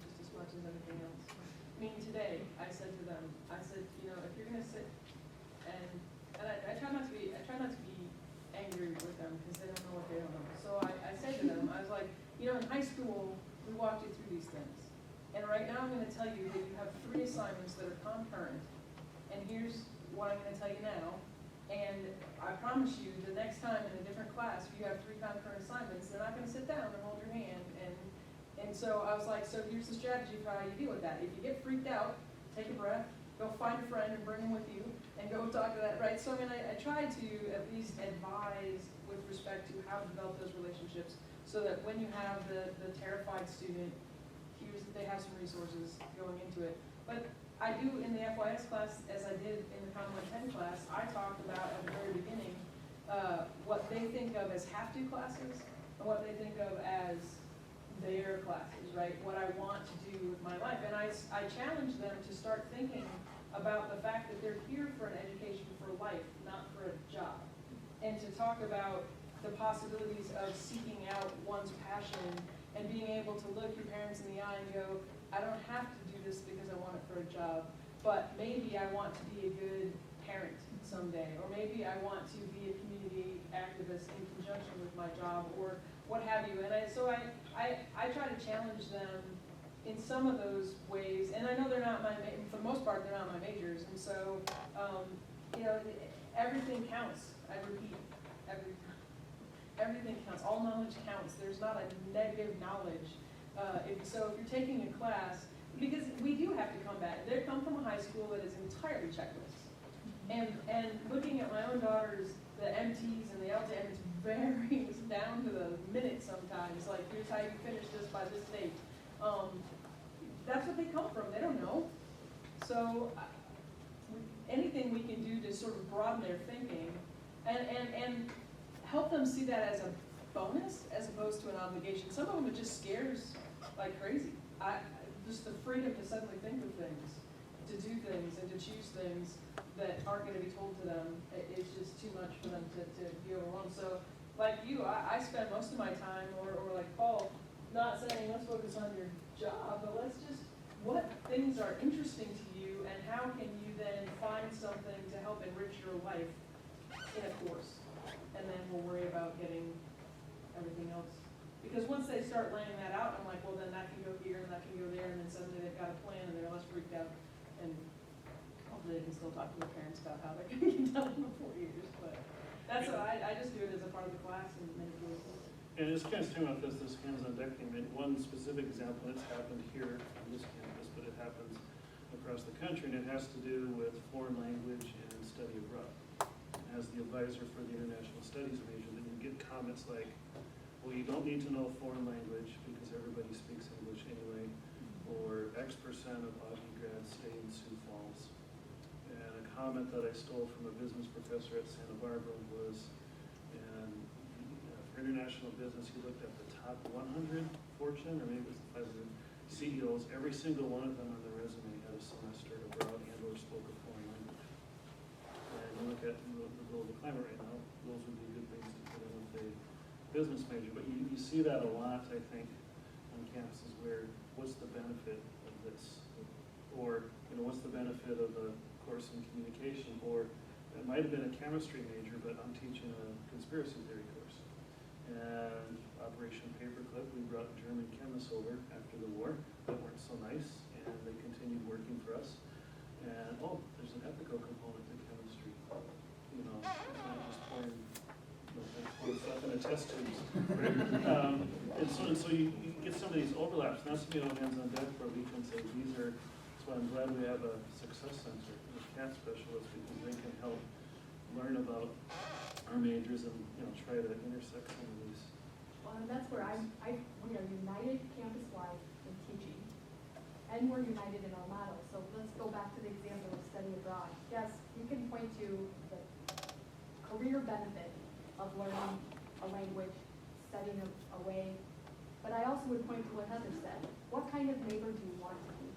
I'm gonna tell you that you have 3 assignments that are concurrent, and here's what I'm gonna tell you now. And I promise you, the next time in a different class, if you have 3 concurrent assignments, they're not gonna sit down and hold your hand. And so I was like, so here's the strategy for how you deal with that. If you get freaked out, take a breath, go find a friend and bring them with you, and go talk to that, right? So I mean, I try to at least advise with respect to how to develop those relationships, so that when you have the terrified student, they have some resources going into it. But I do in the FYS class, as I did in the Common 10 class, I talked about at the very beginning what they think of as have-to classes and what they think of as their classes, right? What I want to do with my life. And I challenge them to start thinking about the fact that they're here for an education for life, not for a job. And to talk about the possibilities of seeking out one's passion and being able to look your parents in the eye and go, I don't have to do this because I want it for a job, but maybe I want to be a good parent someday, or maybe I want to be a community activist in conjunction with my job, or what have you. And so I try to challenge them in some of those ways, and I know they're not for the most part, they're not my majors, and so, you know, everything counts, I repeat, everything counts, all knowledge counts, there's not a negative knowledge. If you're taking a class, because we do have to come back, they come from a high school that is entirely checklists. And looking at my own daughters, the MTs and the LT, and it's varies down to the minute sometimes, like here's how you finish this by this date. That's what they come from, they don't know. So anything we can do to sort of broaden their thinking and help them see that as a bonus as opposed to an obligation. Some of them it just scares like crazy. Just the freedom to suddenly think of things, to do things, and to choose things that aren't going to be told to them, it's just too much for them to be overwhelmed. So, like you, I spend most of my time, or like Paul, not saying let's focus on your job, but let's just, what things are interesting to you, and how can you then find something to help enrich your life in a course? And then we'll worry about getting everything else. Because once they start laying that out, I'm like, well, then that can go here and that can go there, and then suddenly they've got a plan and they're less freaked out. And hopefully they can still talk to their parents about how they're going to get done in 4 years. But that's what I just do it as a part of the class and make it really cool. And just kind of talking about this hands-on deck thing, I mean, one specific example, it's happened here on this campus, but it happens across the country, and it has to do with foreign language and study abroad. As the advisor for the international studies major, then you get comments like, well, you don't need to know a foreign language because everybody speaks English anyway, or X% of Augie grads stay in Sioux Falls. And a comment that I stole from a business professor at Santa Barbara was, and for international business, he looked at the top 100 Fortune, or maybe it was the 500 CEOs, every single one of them on their resume had a semester abroad and or spoke a foreign language. And you look at the global climate right now, those would be good things to put in with a business major, but you see that a lot, I think, on campuses where, what's the benefit of this? Or, you know, what's the benefit of a course in communication? Or it might have been a chemistry major, but I'm teaching a conspiracy theory course. And Operation Paperclip, we brought German chemists over after the war that weren't so nice, and they continued working for us. And, oh, there's an ethical component to chemistry. You know, it's not just pouring stuff in a test tube. And so you get some of these overlaps, and that's what hands on deck where we can say these are, that's why I'm glad we have a success center with CAT specialists, because they can help learn about our majors and, you know, try to intersect some of these. Well, and that's where we are united campus-wide in teaching, and we're united in our model. So let's go back to the example of study abroad. Yes, you can point to the career benefit of learning a language, studying away. But I also would point to what Heather said. What kind of neighbor do you want to be?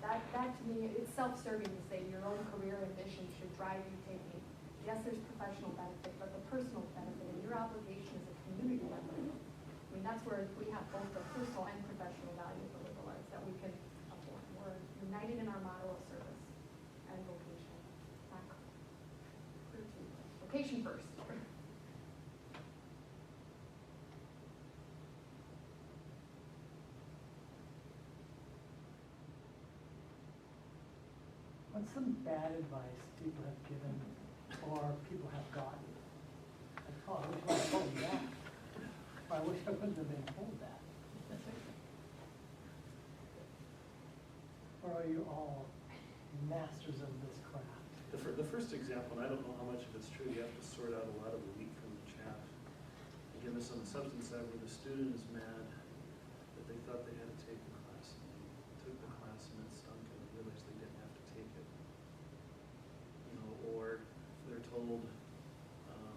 That to me, it's self-serving to say your own career ambition should drive you taking. Yes, there's professional benefit, but the personal benefit and your obligation as a community member. I mean, that's where we have both the personal and professional value for liberal arts that we can afford. We're united in our model of service and vocation. Not career too. Vocation first. What's some bad advice people have given or people have gotten? Like, oh, I wish I had told you that. Or I wish I wouldn't have been told that. Or are you all masters of this craft? The first example, and I don't know how much of it's true, you have to sort out a lot of the wheat from the chaff. Again, this on the substance side where the student is mad that they thought they had to take the class, and they took the class and it stunk and they realized they didn't have to take it. You know, or they're told,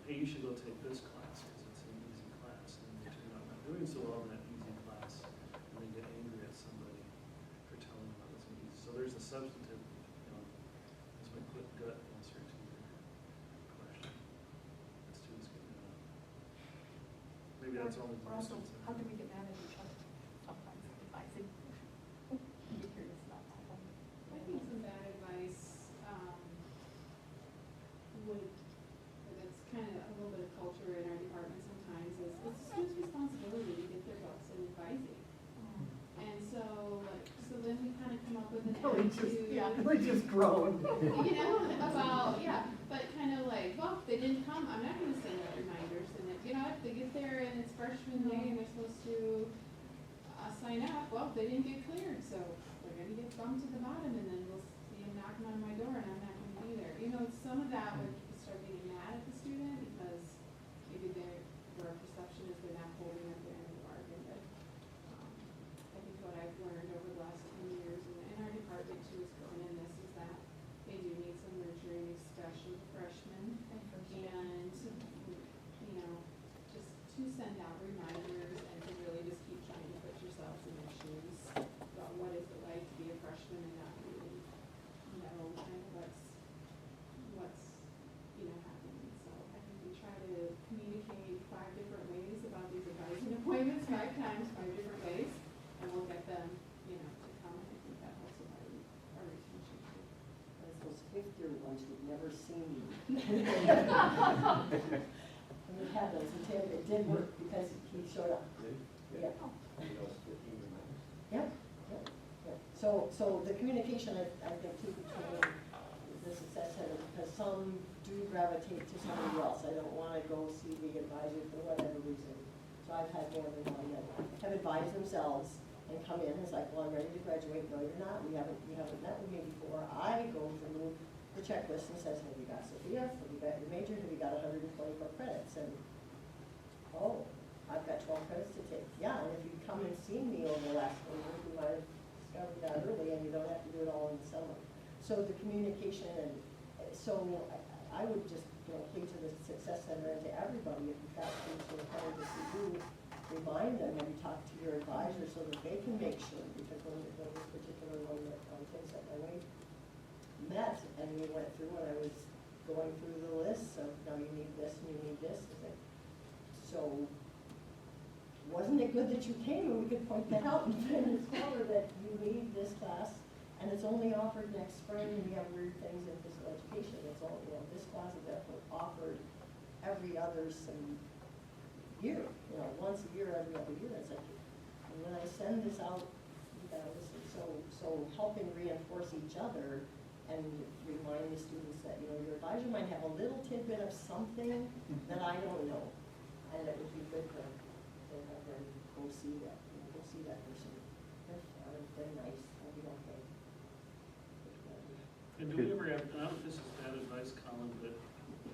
hey, you should go take this class because it's an easy class, and they turn out not doing so well in that easy class, and they get angry at somebody for telling them that it's an easy. So there's a substantive, you know, this might put gut answer to your question. The students get mad. Maybe that's only one Also, instance. how do we get mad at each other sometimes advising? I'm curious about that one. I think some bad advice, would, that's kind of a little bit of culture in our department sometimes, is it's the student's responsibility to get their books and advising. And so then we kind of come up with an attitude. We just groaned. You know, about, but kind of like, well, if they didn't come, I'm not gonna send out reminders, and if, you know, if they get there and it's freshman day and they're supposed to sign up, well, they didn't get cleared, so they're gonna get bumped to the bottom, and then we'll see them knocking on my door, and I'm not gonna be there. You know, some of that when people start getting mad at the student, because maybe their perception is they're not holding up their end of the bargain, but, I think what I've learned over the last 10 years in our department too is going in this is that they do need some nurturing, especially freshmen. And, you know, just to send out reminders and to really just keep trying to put yourselves in their shoes about what is it like to be a freshman and not really know kind of what's, you know, happening. So I think we try to communicate 5 different ways about these advising appointments, 5 times, 5 different ways, and we'll get them, you know, to come, and I think that helps with our retention too. That's those fifth-year ones who've never seen you. And we had those until it did work because he showed up. Yeah. Yep, yep, yep. So the communication, I think, too, between the success center, because some do gravitate to somebody else. I don't want to go see the advisor for whatever reason. So I've had more than one that have advised themselves and come in and it's like, well, I'm ready to graduate. No, you're not. You haven't met with me before. I go through the checklist and says, have you got Sophia? Have you got your major? Have you got 124 credits? And, oh, I've got 12 credits to take. Yeah, and if you come and see me over the last 4 years, you might have discovered that early and you don't have to do it all in the summer. So the communication, and so I would just, plead to the Success Center and to everybody, if you've got students who are coming to see you, remind them, maybe talk to your advisor so that they can make sure, because when this particular one that Tim sent my way met, and we went through, and I was going through the list of, now you need this and you need this, so wasn't it good that you came and we could point that out and discover that you need this class, and it's only offered next spring, and we have weird things in physical education, it's all, this class is offered every other year, once a year, every other year. It's like, and when I send this out, you gotta listen. So helping reinforce each other and remind the students that, your advisor might have a little tidbit of something that I don't know. And it would be good to have them go see that, go see that person. They're fun, they're nice, they'll be okay. And do we ever have, I don't know if this is bad advice, Colin, but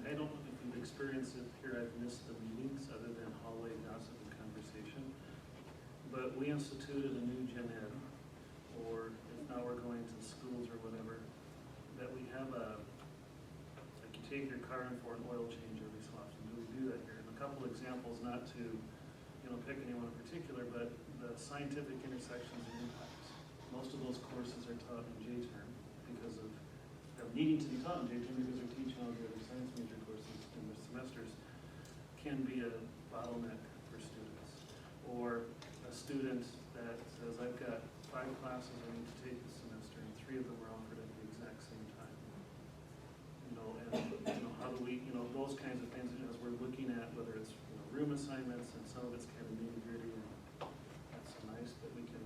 I don't know if you've experienced it here. I've missed the meetings other than hallway gossip and conversation. But we instituted a new gen ed, or if now we're going to schools or whatever, that we have like you take your car in for an oil change every so often. Do we do that here? And a couple examples, not to, pick anyone in particular, but the scientific intersections and impacts. Most of those courses are taught in J-term because of needing to be taught in J-term because they're teaching all the other science major courses in the semesters, can be a bottleneck for students. Or a student that says, I've got 5 classes I need to take this semester, and 3 of them are offered at the exact same time. And how do we, those kinds of things, as we're looking at whether it's room assignments, and some of it's kind of nitty-gritty, and that's nice that we can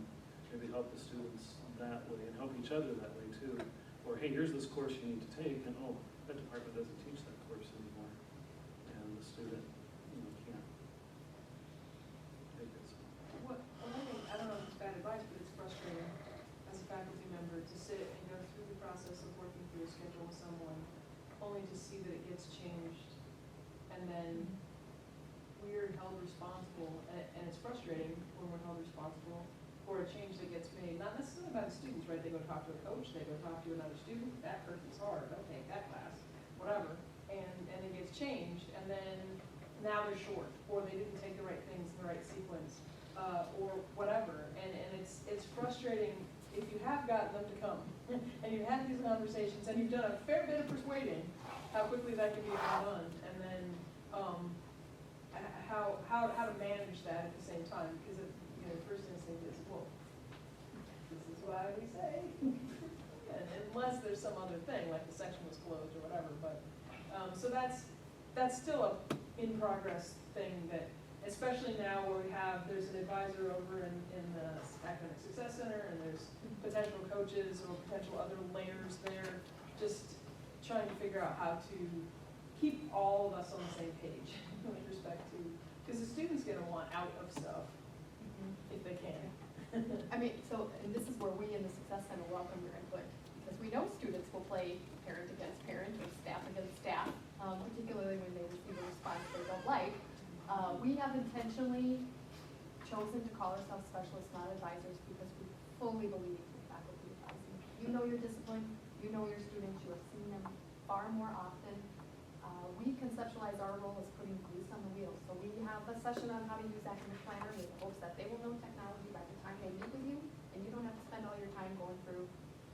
maybe help the students that way and help each other that way too. Or, hey, hey, here's this course you need to take, and oh, that department doesn't teach that course anymore. And the student, can't take it. So, What, one thing, I don't know if it's bad advice, but it's frustrating as a faculty member to sit and go through the process of working through a schedule with someone, only to see that it gets changed, and then we're held responsible, and it's frustrating when we're held responsible for a change that gets made, not necessarily by the students, right? They go talk to a coach, they go talk to another student, that person's hard, don't take that class, whatever, and it gets changed, and then now they're short, or they didn't take the right things in the right sequence, or whatever, and it's frustrating if you have gotten them to come, and you've had these conversations, and you've done a fair bit of persuading, how quickly that can be done, and then, how to manage that at the same time, because the first instinct is, well, this is why we say, and unless there's some other thing, like the section was closed or whatever, but, so that's still a in-progress thing that, especially now where there's an advisor over in the Academic Success Center, and there's potential coaches or potential other layers there, just trying to figure out how to keep all of us on the same page with respect to, because the student's gonna want out of stuff if they can. I mean, so, and this is where we in the Success Center welcome your input, because we know students will play parent against parent or staff against staff, particularly when they receive a response they don't like. We have intentionally chosen to call ourselves specialists, not advisors, because we fully believe in faculty advising. You know your discipline, you know your students, you have seen them far more often. We conceptualize our role as putting grease on the wheels. So we have a session on how to use academic planner with the hopes that they will know technology by the time they meet with you, and you don't have to spend all your time going through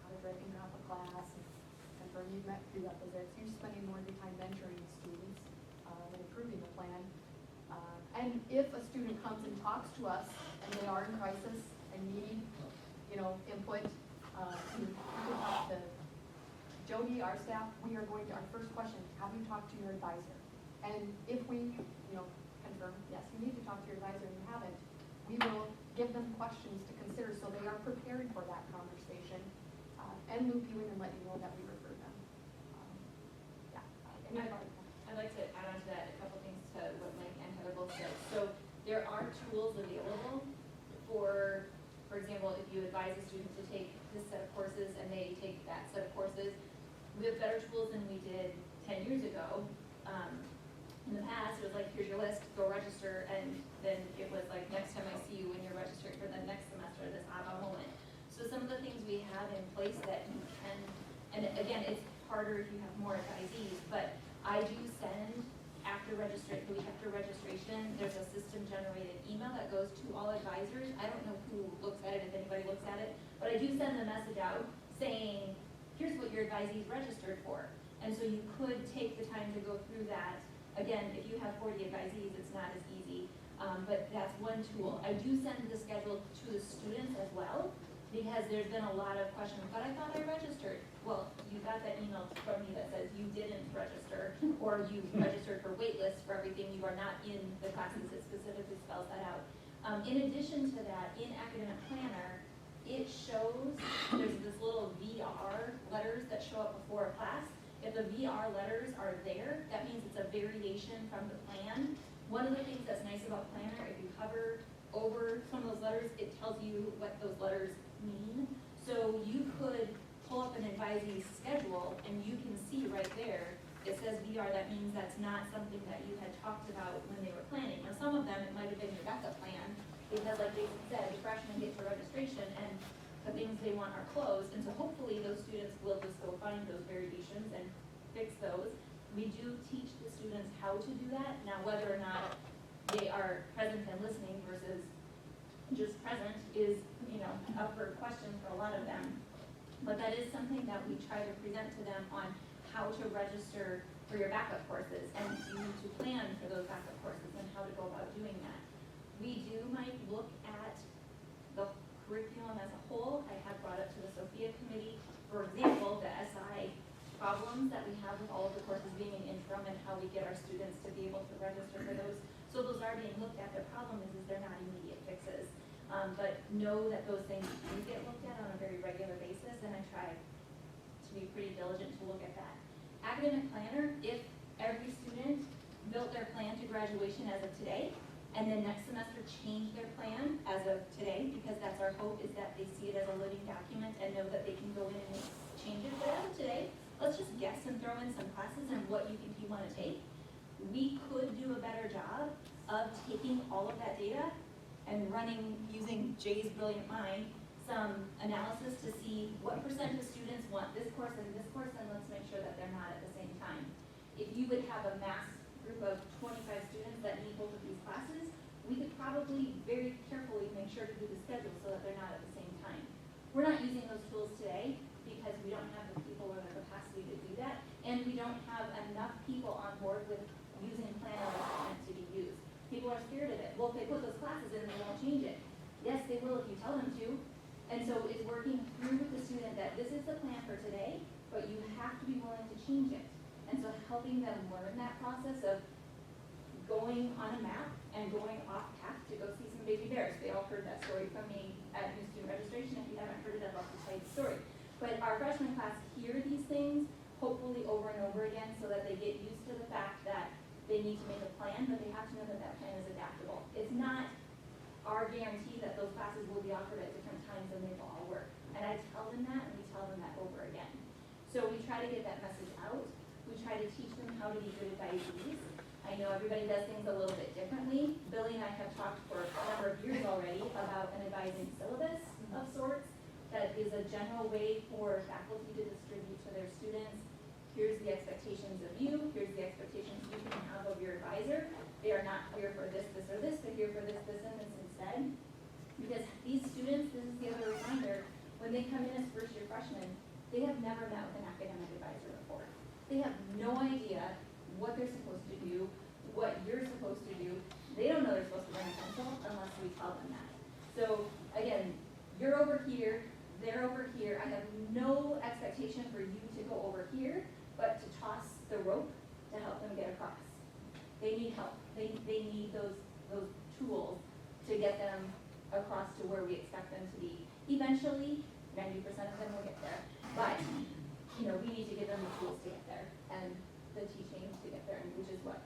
how to drag and drop a class and confirm you've met prerequisites. You're spending more of your time mentoring students and improving the plan. And if a student comes and talks to us and they are in crisis and need, input, you can talk to Jody, our staff. We are going to, our first question, have you talked to your advisor? And if we, confirm, yes, you need to talk to your advisor and you haven't, we will give them questions to consider so they are prepared for that conversation, and loop you in and let you know that we refer them. I'd like to add on to that a couple things to what Mike and Heather both said. So there are tools available for example, if you advise a student to take this set of courses and they take that set of courses, we have better tools than we did 10 years ago. In the past, it was like, here's your list, go register, and then it was like, next time I see you when you're registered for the next semester, this aha moment. So some of the things we have in place that you can, and again, it's harder if you have more advisees, but I do send after registration, there's a system-generated email that goes to all advisors. I don't know who looks at it, if anybody looks at it, but I do send the message out saying, here's what your advisees registered for. And so you could take the time to go through that. Again, if you have 40 advisees, it's not as easy, but that's one tool. I do send the schedule to the students as well, because there's been a lot of questions, but I thought I registered. Well, you got that email from me that says you didn't register, or you registered for wait lists for everything. You are not in the classes. It specifically spells that out. In addition to that, in Academic Planner, it shows, there's this little VR letters that show up before a class. If the VR letters are there, that means it's a variation from the plan. One of the things that's nice about Planner, if you hover over some of those letters, it tells you what those letters mean. So you could pull up an advisee's schedule and you can see right there, it says VR, that means that's not something that you had talked about when they were planning. Now some of them, it might have been your backup plan, because like Jason said, the freshmen get to registration and the things they want are closed, and so hopefully those students will just go find those variations and fix those. We do teach the students how to do that. Now whether or not they are present and listening versus just present is, up for question for a lot of them. But that is something that we try to present to them on how to register for your backup courses, and you need to plan for those backup courses and how to go about doing that. We might look at the curriculum as a whole. I have brought up to the Sophia Committee, for example, the SI problems that we have with all of the courses being in interim and how we get our students to be able to register for those. So those are being looked at. The problem is they're not immediate fixes. But know that those things do get looked at on a very regular basis, and I try to to be pretty diligent to look at that. Academic planner, if every student built their plan to graduation as of today, and then next semester change their plan as of today, because that's our hope, is that they see it as a living document and know that they can go in and make changes. But as of today, let's just guess and throw in some classes and what you think you want to take. We could do a better job of taking all of that data and running, using Jay's brilliant mind, some analysis to see what percent of students want this course, and let's make sure that they're not at the same time. If you would have a mass group of 25 students that need both of these classes, we could probably very carefully make sure to do the schedule so that they're not at the same time. We're not using those tools today because we don't have the people or the capacity to do that, and we don't have enough people on board with using planner as it's meant to be used. People are scared of it. Well, if they put those classes in, they won't change it. Yes, they will if you tell them to. And so it's working through with the student that this is the plan for today, but you have to be willing to change it. And so helping them learn that process of going on a map and going off path to go see some baby bears. They all heard that story from me at new student registration. If you haven't heard it, I'd love to tell you the story. But our freshman class hear these things, hopefully over and over again, so that they get used to the fact that they need to make a plan, but they have to know that that plan is adaptable. It's not our guarantee that those classes will be offered at different times and they will all work. And I tell them that, and we tell them that over again. So we try to get that message out. We try to teach them how to be good advisees. I know everybody does things a little bit differently. Billy and I have talked for a number of years already about an advising syllabus of sorts that is a general way for faculty to distribute to their students. Here's the expectations of you. Here's the expectations you can have of your advisor. They are not here for this, this, or this. They're here for this, this, and this instead. Because these students, this is the other reminder, when they come in as first year freshmen, they have never met with an academic advisor before. They have no idea what they're supposed to do, what you're supposed to do. They don't know they're supposed to bring a pencil unless we tell them that. So again, you're over here, they're over here. I have no expectation for you to go over here, but to toss the rope to help them get across. They need help. They need those tools to get them across to where we expect them to be. Eventually, 90% of them will get there. But, you know, we need to give them the tools to get there and the teaching to get there, which is what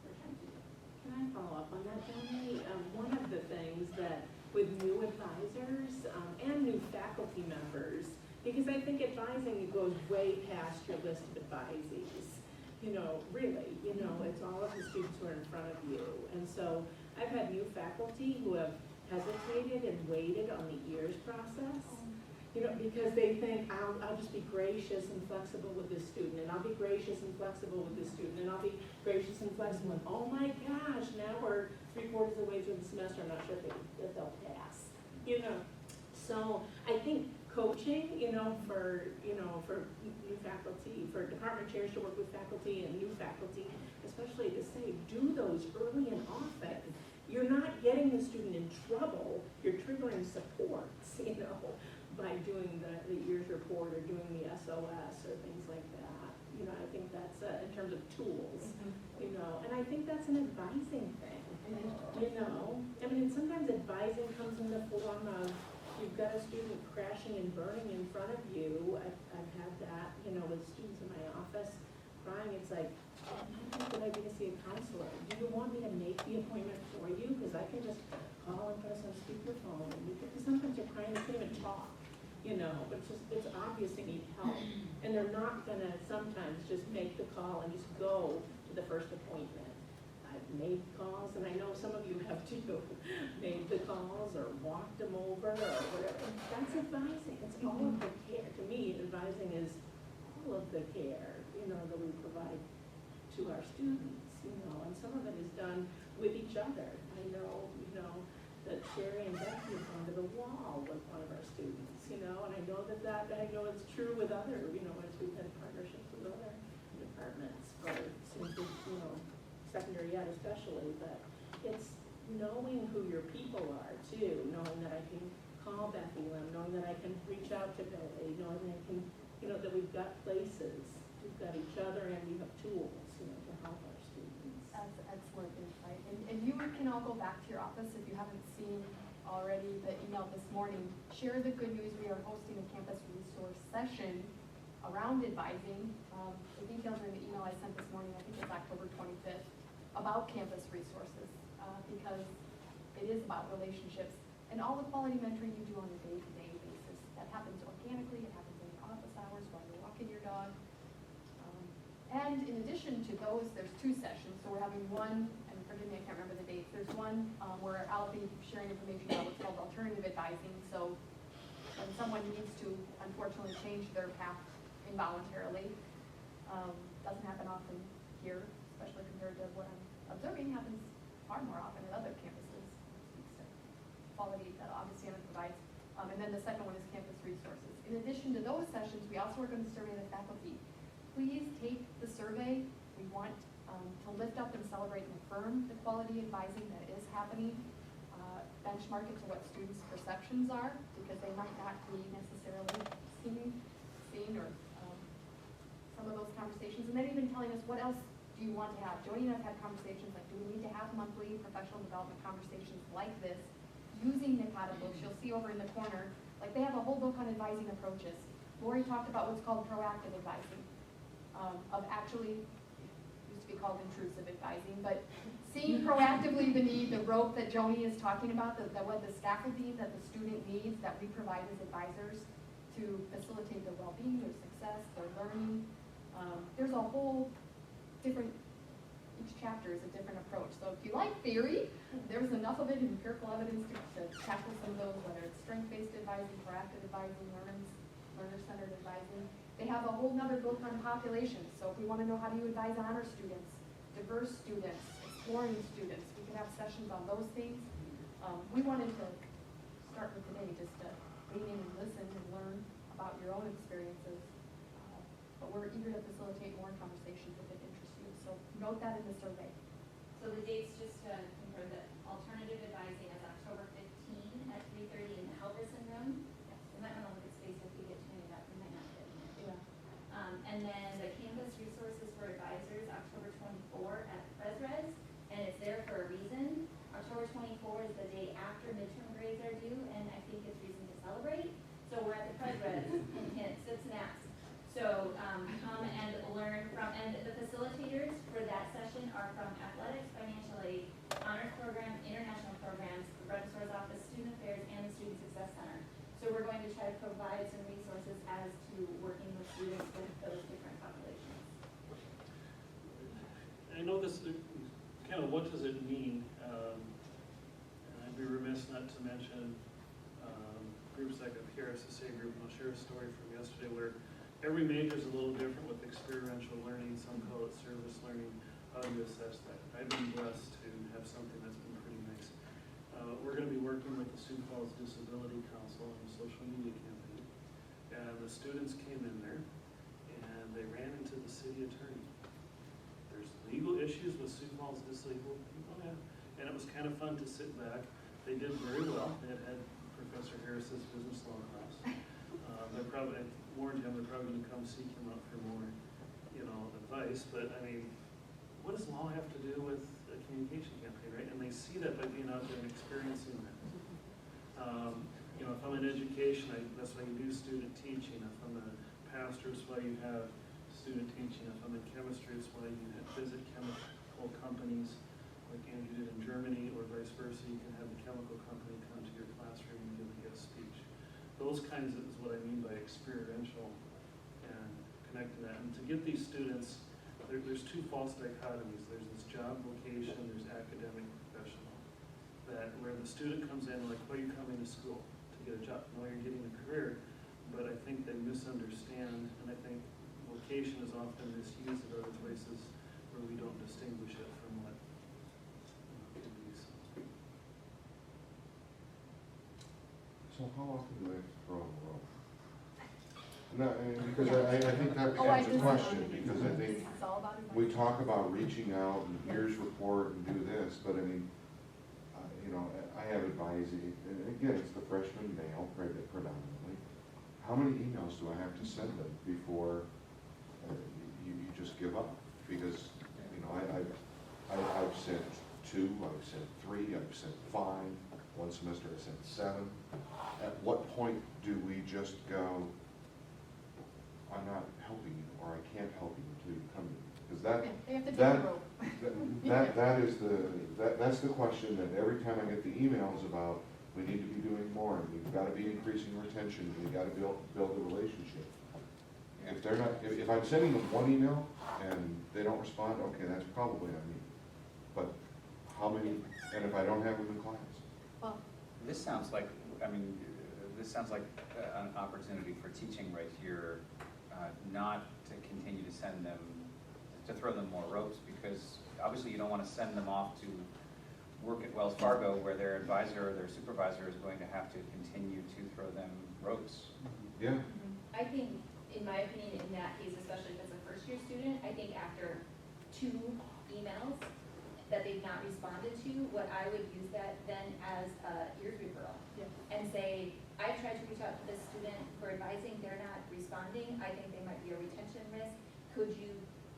we're trying to do. Can I follow up on that, Jenny? One of the things that with new advisors and new faculty members, because I think advising goes way past your list of advisees. You know, really, you know, it's all of the students who are in front of you. And so I've had new faculty who have hesitated and waited on the ears process. You know, because they think, I'll just be gracious and flexible with this student, and I'll be gracious and flexible with this student, and I'll be gracious and flexible. And oh my gosh, now we're 3/4 of the way through the semester, I'm not sure if they'll pass. You know, so I think coaching, you know, for new faculty, for department chairs to work with faculty and new faculty, especially to say, do those early and often. You're not getting the student in trouble, you're triggering supports, you know, by doing the ears report or doing the SOS or things like that. You know, I think that's in terms of tools, you know, and I think that's an advising thing, you know. I mean, sometimes advising comes in the form of you've got a student crashing and burning in front of you. I've had that, you know, with students in my office crying. It's like, oh, I think that I need to see a counselor. Do you want me to make the appointment for you? Because I can just call and put us on speakerphone. Because sometimes they're crying, they can't even talk. You know, but it's obvious they need help. And they're not gonna sometimes just make the call and just go to the first appointment. I've made calls, and I know some of you have too, made the calls or walked them over or whatever. That's advising. It's all of the care. To me, advising is all of the care, you know, that we provide to our students, you know, and some of it is done with each other. I know, you know, that Sherry and Becky have gone to the wall with one of our students, you know, and I know I know it's true with other, you know, as we've had partnerships with other departments for, you know, secondary ed especially, but it's knowing who your people are too, knowing that I can call Becky Lim, knowing that I can reach out to Billy, knowing that I can, you know, that we've got places, we've got each other and we have tools, you know, to help our students. That's excellent insight. And you can all go back to your office if you haven't seen already the email this morning. Share the good news. We are hosting a campus resource session around advising. The details are in the email I sent this morning, I think it's October 25th, about campus resources, because it is about relationships and all the quality mentoring you do on a day-to-day basis. That happens organically, it happens in your office hours while you're walking your dog. And in addition to those, there's 2 sessions. So we're having one, and forgive me, I can't remember the dates. There's one where I'll be sharing information about what's called alternative advising. So when someone needs to unfortunately change their path involuntarily, doesn't happen often here, especially compared to what I'm observing happens far more often at other campuses. Speaks to quality that Augustana provides. And then the second one is campus resources. In addition to those sessions, we also are going to survey the faculty. Please take the survey. We want to lift up and celebrate and affirm the quality advising that is happening. Benchmark it to what students' perceptions are, because they might not be necessarily seen or some of those conversations. And then even telling us, what else do you want to have? Joni and I have had conversations like, do we need to have monthly professional development conversations like this using Nakata books? You'll see over in the corner, like they have a whole book on advising approaches. Lori talked about what's called proactive advising. Of actually, used to be called intrusive advising, but seeing proactively the need, the rope that Joni is talking about, the scaffolding that the student needs that we provide as advisors to facilitate their well-being, their success, their learning. There's a whole different, each chapter is a different approach. So if you like theory, there's enough of it in empirical evidence to tackle some of those, whether it's strength-based advising, proactive advising, learner-centered advising. They have a whole nother book on populations. So if we want to know how do you advise honor students, diverse students, exploring students, we can have sessions on those things. We wanted to start with today just to lean in and listen and learn about your own experiences. But we're eager to facilitate more conversations if it interests you. So note that in the survey. So the dates, just to confirm, that alternative advising is October 15 at 3:30 in the Helverson room. Yes. We might want to look at space if we get to that, we might not get in there. Yeah. And then the campus resources for advisors, October 24 at Pres-Res, and it's there for a reason. October 24 is the day after midterm grades are due, and I think it's reason to celebrate. So we're at the Pres-Res, hint, sips and apps. So come and learn from, and the facilitators for that session are from athletics, financial aid, honors program, international programs, the registrar's office, student affairs, and the student success center. So we're going to try to provide some resources as to working with students with those different populations. I know this, kind of what does it mean? And I'd be remiss not to mention groups like the PRSSA group, and I'll share a story from yesterday where every major is a little different with experiential learning. Some call it service learning. How do you assess that? I've been blessed to have something that's been pretty nice. We're going to be working with the Sioux Falls Disability Council on a social media campaign. And the students came in there and they ran into the city attorney. There's legal issues with Sioux Falls disabled people, yeah. And it was kind of fun to sit back. They did very well. They had Professor Harris's business law class. They're probably, I warned him, they're probably gonna come seek him out for more, advice, but I mean, what does law have to do with a communication campaign, right? And they see that by being out there and experiencing that. If I'm in education, that's why you do student teaching. If I'm a pastor, it's why you have student teaching. If I'm in chemistry, it's why you visit chemical companies like Andrew did in Germany, or vice versa. You can have the chemical company come to your classroom and give a guest speech. Those kinds is what I mean by experiential and connecting that. And to get these students, there's 2 false dichotomies. There's this job vocation, there's academic professional. That where the student comes in like, why are you coming to school? To get a job. No, you're getting a career. But I think they misunderstand, and I think vocation is often misused at other places where we don't distinguish it from what could be. So how often do I have to throw in a rope? No, because I think that Oh, I becomes a just- question, because I think It's all about advice. we talk about reaching out and here's report and do this, but I mean, I have advising, and again, it's the freshman male predominantly. How many emails do I have to send them before you just give up? Because, I've sent 2, I've sent 3, I've sent 5, one semester I sent 7. At what point do we just go, I'm not helping you, or I can't help you until you come to me. Because that, They have to take that, a rope. that is that's the question that every time I get the emails about, we need to be doing more, and we've got to be increasing retention, we've got to build a relationship. If they're not, if I'm sending them one email and they don't respond, okay, that's probably on me. But how many, and if I don't have them in class? Well, This sounds like, I mean, this sounds like an opportunity for teaching right here, not to continue to send them, to throw them more ropes, because obviously you don't want to send them off to work at Wells Fargo where their advisor or their supervisor is going to have to continue to throw them ropes. Yeah. I think, in my opinion, in that case, especially if it's a first-year student, I think after 2 emails that they've not responded to, what I would use that then as a ears referral. Yeah. And say, I've tried to reach out to this student for advising, they're not responding, I think they might be a retention risk, could you,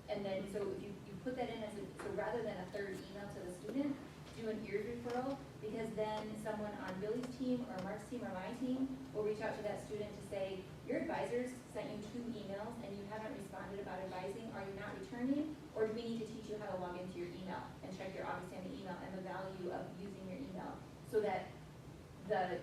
and then, so if you put that in as a, so rather than a 3rd email to the student, do an ears referral, because then someone on Billy's team or Mark's team or my team will reach out to that student to say, your advisors sent you 2 emails and you haven't responded about advising, are you not returning? Or do we need to teach you how to log into your email and check your Augustana email and the value of using your email, so that the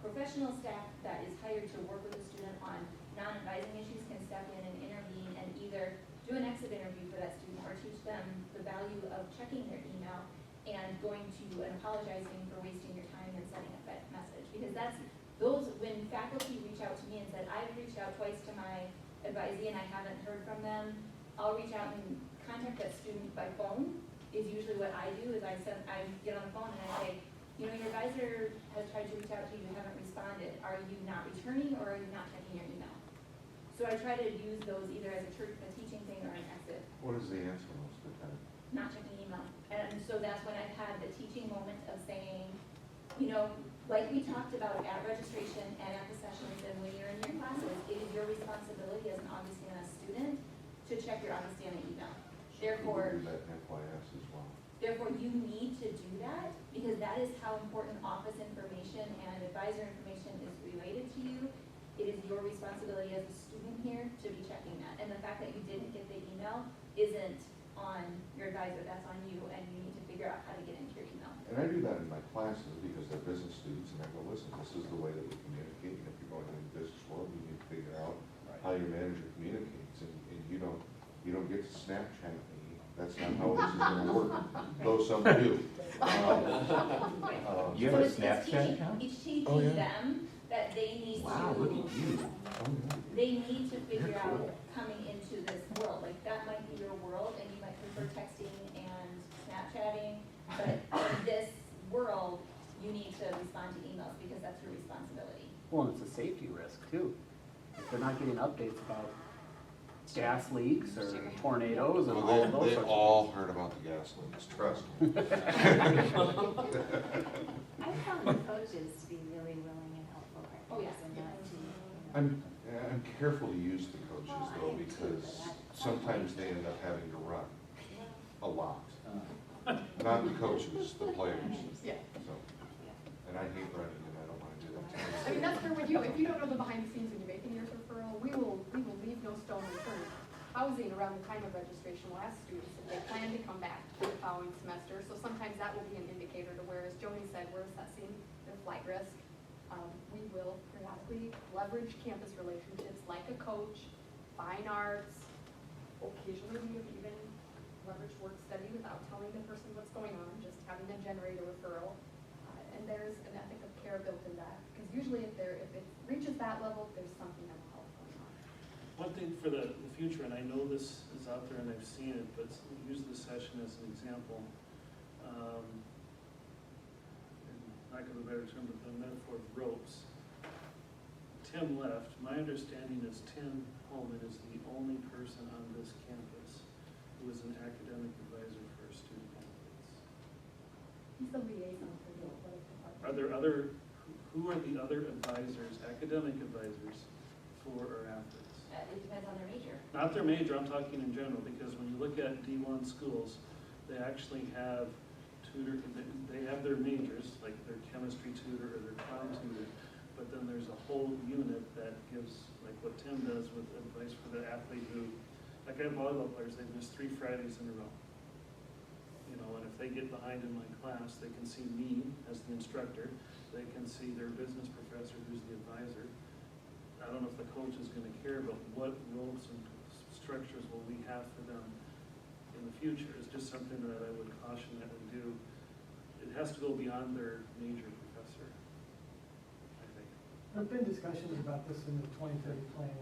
professional staff that is hired to work with the student on non-advising issues can step in and intervene and either do an exit interview for that student or teach them the value of checking their email and going to and apologizing for wasting your time and sending a message. Because that's, those, when faculty reach out to me and said, I've reached out twice to my advisee and I haven't heard from them, I'll reach out and contact that student by phone, is usually what I do, is I get on the phone and I say, you know, your advisor has tried to reach out to you, you haven't responded. Are you not returning or are you not checking your email? So I try to use those either as a teaching thing or an exit. What is the answer most of the time? Not checking email. And so that's when I've had the teaching moment of saying, you know, like we talked about at registration and at the sessions and when you're in your classes, it is your responsibility as an Augustana student to check your Augustana email. Therefore, We do that in FYS as well. therefore you need to do that because that is how important office information and advisor information is related to you. It is your responsibility as a student here to be checking that. And the fact that you didn't get the email isn't on your advisor, that's on you, and you need to figure out how to get into your email. And I do that in my classes because they're business students, and I go, listen, this is the way that we communicate. And if you're going into the business world, you need to figure out how your manager communicates. And you don't get to Snapchat me. That's not how this is gonna work, though some do. You have a Snapchat account? It's teaching Oh, yeah. them that they need Wow, look to, at you. they need to figure You're out cool. coming into this world. Like, that might be your world, and you might prefer texting and Snapchatting, but in this world, you need to respond to emails because that's your responsibility. Well, and it's a safety risk too. If they're not getting updates about gas leaks or tornadoes and all Well, of those they sorts all heard about the gas leaks, trust me. I found the coaches to be really willing and helpful Oh, yeah. partners and not to, you know. I'm careful to use the coaches though, because sometimes they end up having to run a lot. Not the coaches, the players. Yeah. So, and I hate running and I don't wanna do that. I mean, that's true with you. If you don't know the behind the scenes when you're making your referral, we will leave no stone unturned. Housing around the time of registration will ask students if they plan to come back for the following semester. So sometimes that will be an indicator to where, as Joni said, we're assessing their flight risk. We will periodically leverage campus relationships like a coach, fine arts. Occasionally we have even leveraged work study without telling the person what's going on, just having them generate a referral. And there's an ethic of care built in that, because usually if it reaches that level, there's something mental health going on. One thing for the future, and I know this is out there and I've seen it, but use this session as an example. Lack of a better term, but the metaphor of ropes. Tim left. My understanding is Tim Holman is the only person on this campus who is an academic advisor for student athletes. He's the liaison for the athletic department. Are there other, who are the other advisors, academic advisors for our athletes? It depends on their major. Not their major, I'm talking in general, because when you look at D1 schools, they actually have they have their majors, like their chemistry tutor or their clown tutor, but but then there's a whole unit that gives, like what Tim does with advice for the athlete who, like I have volleyball players, they've missed 3 Fridays in a row. You know, and if they get behind in my class, they can see me as the instructor, they can see their business professor who's the advisor. I don't know if the coach is gonna care, but what roles and structures will we have for them in the future is just something that I would caution that we do. It has to go beyond their major professor, I think. There've been discussions about this in the 2030 plan.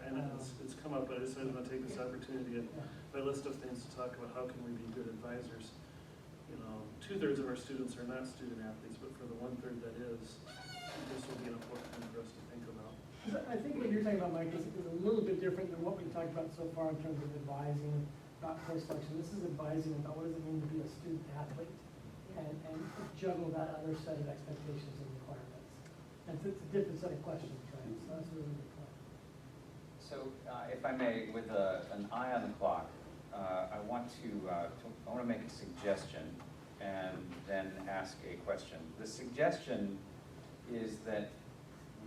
And it's come up, but I decided to take this opportunity, and my list of things to talk about, how can we be good advisors? You know, 2/3 of our students are not student athletes, but for the 1/3 that is, this will be an important thing for us to think about. I think what you're talking about, Mike, is a little bit different than what we've talked about so far in terms of advising about course selection. This is advising about what does it mean to be a student athlete and juggle that other set of expectations and requirements. And it's a different set of questions, right? So that's a really good point. So if I may, with an eye on the clock, I want to make a suggestion and then ask a question. The suggestion is that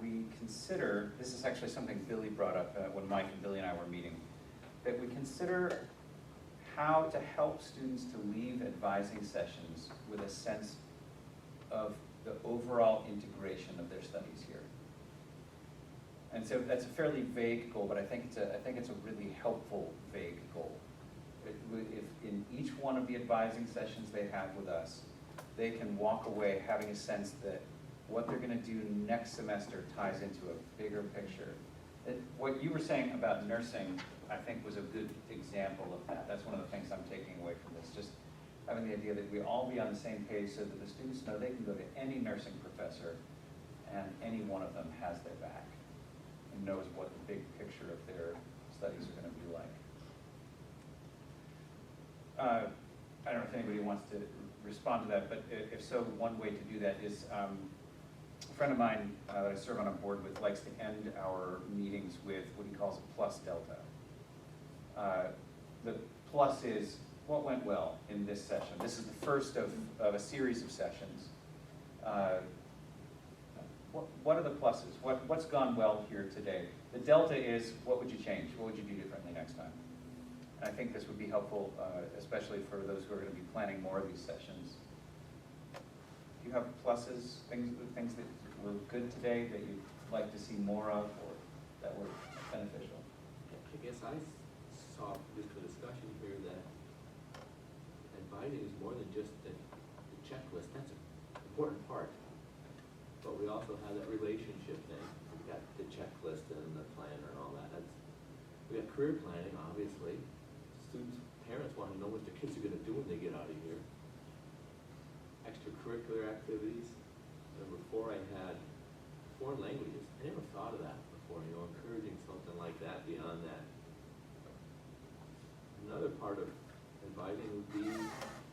we consider, this is actually something Billy brought up when Mike and Billy and I were meeting, that we consider how to help students to leave advising sessions with a sense of the overall integration of their studies here. And so that's a fairly vague goal, but I think it's a really helpful vague goal. If in each one of the advising sessions they have with us, they can walk away having a sense that what they're going to do next semester ties into a bigger picture. What you were saying about nursing, I think, was a good example of that. That's one of the things I'm taking away from this, just having the idea that we all be on the same page so that the students know they can go to any nursing professor and any one of them has their back and knows what the big picture of their studies are going to be like. I don't know if anybody wants to respond to that, but if so, one way to do that is a friend of mine that I serve on a board with likes to end our meetings with what he calls a plus delta. The plus is what went well in this session. This is the first of a series of sessions. What are the pluses? What's gone well here today? The delta is what would you change? What would you do differently next time? And I think this would be helpful, especially for those who are going to be planning more of these sessions. Do you have pluses, things that were good today that you'd like to see more of or that were beneficial? I guess I saw just the discussion here that advising is more than just the checklist. That's an important part. But we also have that relationship thing. We've got the checklist and the planner and all that. We got career planning, obviously. Students, parents want to know what their kids are going to do when they get out of here. Extracurricular activities. Number 4, I had foreign languages. I never thought of that before, encouraging something like that beyond that. Another part of advising would be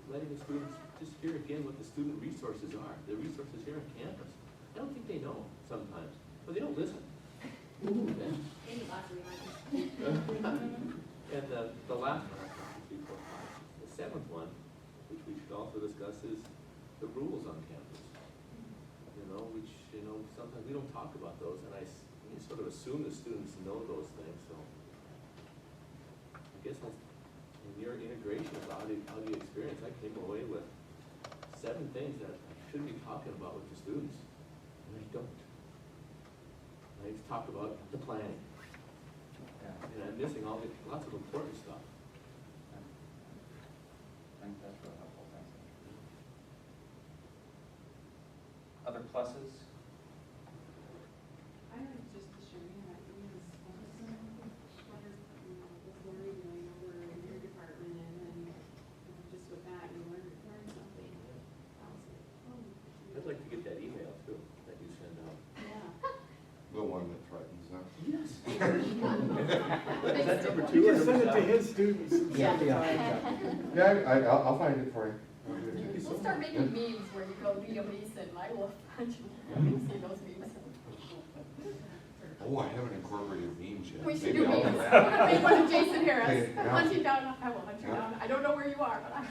letting the students just hear again what the student resources are. The resources here on campus. I don't think they know sometimes, but they don't listen. Maybe lots of reminders. And the last one, 1, 2, 3, 4, 5. The 7th one, which we should also discuss, is the rules on campus. Which sometimes we don't talk about those, and I sort of assume the students know those things. So I guess that's, in your integration of audio experience, I came away with 7 things that I should be talking about with the students, and I don't. I talk about the planning. And I'm missing lots of important stuff. I think that's real helpful, thank you. Other pluses? I have just the sharing ideas. What is Lori doing over in your department, and then just with that, you learn something else. I'd like to get that email too, that you send out. Yeah. The one that threatens them. Yes. Is that number 2 or send it to his students? Yeah, I'll find it for you. We'll start making memes where you go Leah Mason, I will punch you. See those memes. Oh, I haven't incorporated memes yet. We should Maybe do I'll memes. do We're that. gonna make one of Jason Harris. Okay, yeah. Hunt you down, I will hunt you Yeah. down. I don't know where you are, but I.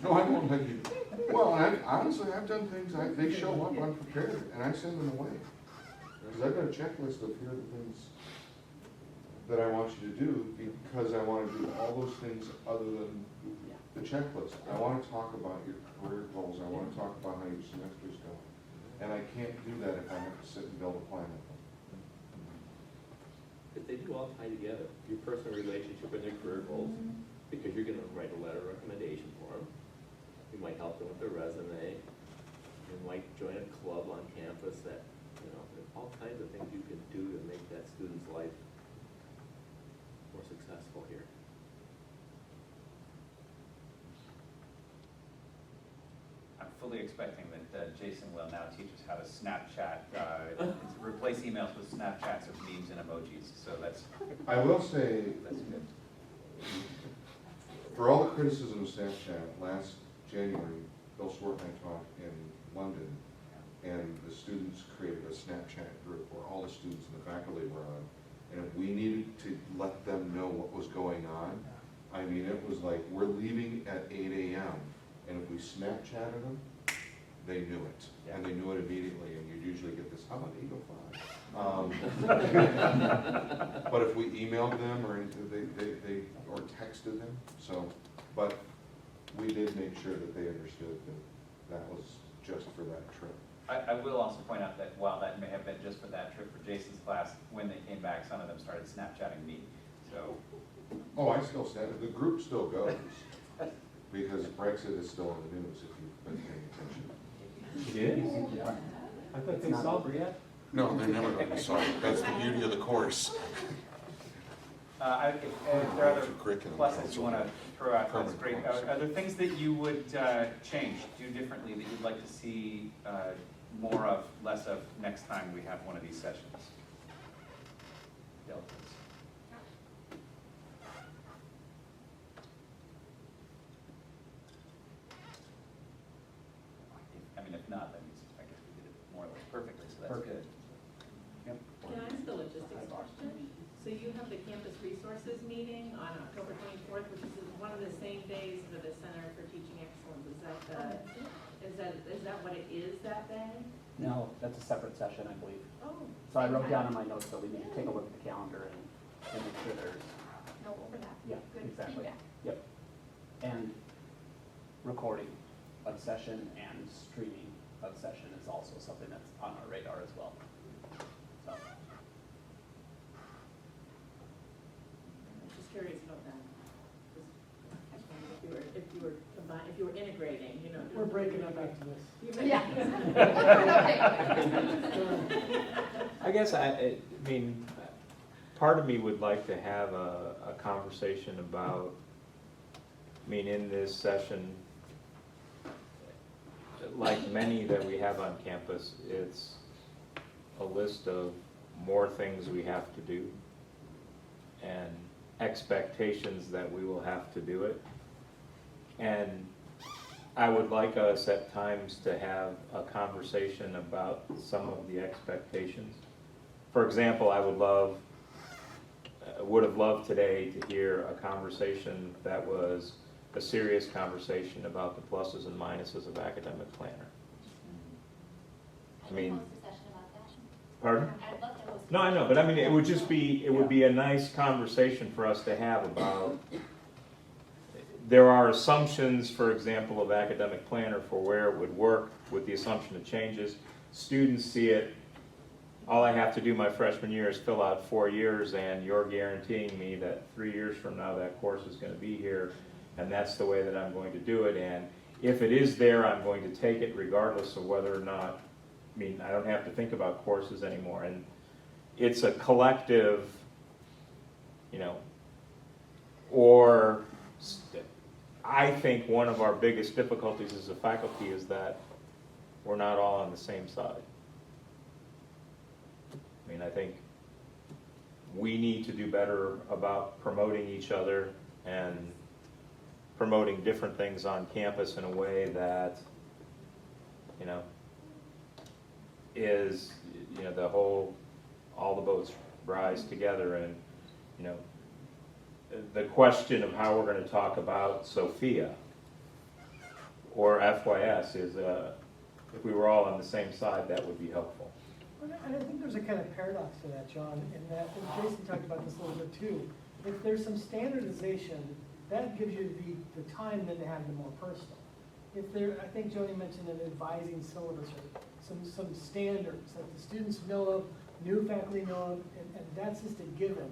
No, I won't let you. Well, honestly, I've done things, they show up unprepared, and I send them away. because I've got a checklist of here are the things that I want you to do, because I want to do all those things other than the checklist. I want to talk about your career goals, I want to talk about how your semester's going. And I can't do that if I have to sit and build a plan with them. Because they do all tie together, your personal relationship and their career goals, because you're gonna write a letter of recommendation for them. You might help them with their resume, you might join a club on campus that, you know, there's all kinds of things you can do to make that student's life more successful here. I'm fully expecting that Jason will now teach us how to Snapchat, replace emails with Snapchats of memes and emojis, so that's, I will say, that's good. for all the criticism of Snapchat, last January, Bill Swart and I talked in London, and the students created a Snapchat group where all the students and the faculty were on. And if we needed to let them know what was going on, I mean, it was like, we're leaving at 8 a.m. And if we Snapchatted them, they knew it. And they knew it immediately, and you'd usually get this, how about 8:05? But if we emailed them or or texted them, so, but we did make sure that they understood that was just for that trip. I will also point out that while that may have been just for that trip for Jason's class, when they came back, some of them started Snapchatting me, so. Oh, I still stand, the group still goes, because Brexit is still in the news, if you've been paying attention. It is? I thought they solved it yet. No, they're never going to solve it, that's the beauty of the course. If there are other Curriculum pluses you want to throw out, that's Permanent great. course. Are there things that you would change, do differently, that you'd like to see more of, less of, next time we have one of these sessions? Deltas. I mean, if not, then I guess we did it more or less perfectly, so that's good. Yep. Can I ask a logistics question? So you have the campus resources meeting on October 24th, which is one of the same days for the Center for Teaching Excellence. Is that what it is that day? No, that's a separate session, I believe. Oh. So I wrote down in my notes that we need to take a look at the calendar and make sure there's, No overlap. yeah, Good exactly. feedback. Yep. And recording of session and streaming of session is also something that's on our radar as well. So. I'm just curious about that. Just wondering if you were integrating, you know. We're breaking up after this. Yeah. I guess I mean, part of me would like to have a conversation about, I mean, in this session, like many that we have on campus, it's a list of more things we have to do and expectations that we will have to do it. And I would like us at times to have a conversation about some of the expectations. For example, I would have loved today to hear a conversation that was a serious conversation about the pluses and minuses of academic planner. I mean, pardon? No, I know, but I mean, it would just be, it would be a nice conversation for us to have about, there are assumptions, for example, of academic planner for where it would work with the assumption of changes. Students see it, all I have to do my freshman year is fill out 4 years, and you're guaranteeing me that 3 years from now that course is going to be here, and that's the way that I'm going to do it. And if it is there, I'm going to take it regardless of whether or not, I mean, I don't have to think about courses anymore. And it's a collective, you know, or I think one of our biggest difficulties as a faculty is that we're not all on the same side. I mean, I think we need to do better about promoting each other and promoting different things on campus in a way that, you know, is, you know, the whole, all the boats rise together. And, you know, the question of how we're going to talk about Sophia or FYS is, if we were all on the same side, that would be helpful. And I think there's a kind of paradox to that, John, in that, and Jason talked about this a little bit too. If there's some standardization, that gives you the time then to have the more personal. If there, I think Joni mentioned an advising syllabus or some standards that the students know of, new faculty know of, and that's just a given.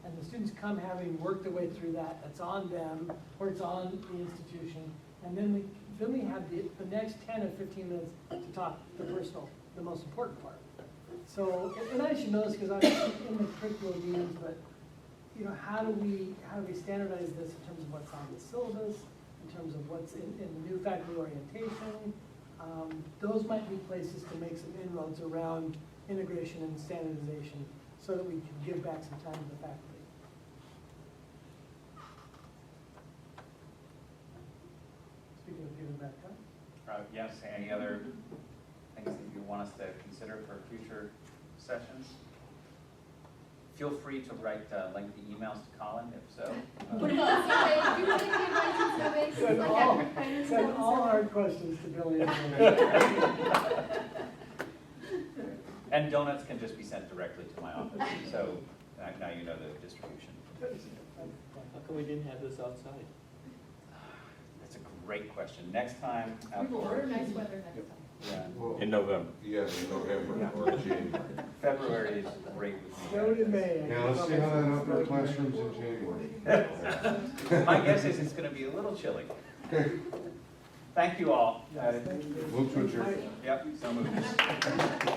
And the students come having worked their way through that, it's on them, or it's on the institution. And then we have the next 10 or 15 minutes to talk the personal, the most important part. So, and I should know this because I'm in the curriculum meetings, but you know, how do we standardize this in terms of what's on the syllabus, in terms of what's in the new faculty orientation? Those might be places to make some inroads around integration and standardization so that we can give back some time to the faculty. Speaking of giving back time. Yes, any other things that you want us to consider for future sessions? Feel free to write lengthy emails to Colin, if so. Put it on survey, do you think the advice survey, things Send like all, that? send all hard questions to Billy. And donuts can just be sent directly to my office, so now you know the distribution. How come we didn't have this outside? That's a great question. Next time We will order outdoors. nice weather next time. Yeah. Well, In November. yeah, in November or January. February is great with me. Snowed in May. Yeah, let's see how that outdoor classroom's in January. My guess is it's gonna be a little chilly. Thank you all. Yes, thank you. Move to adjourn. Yep, so moved.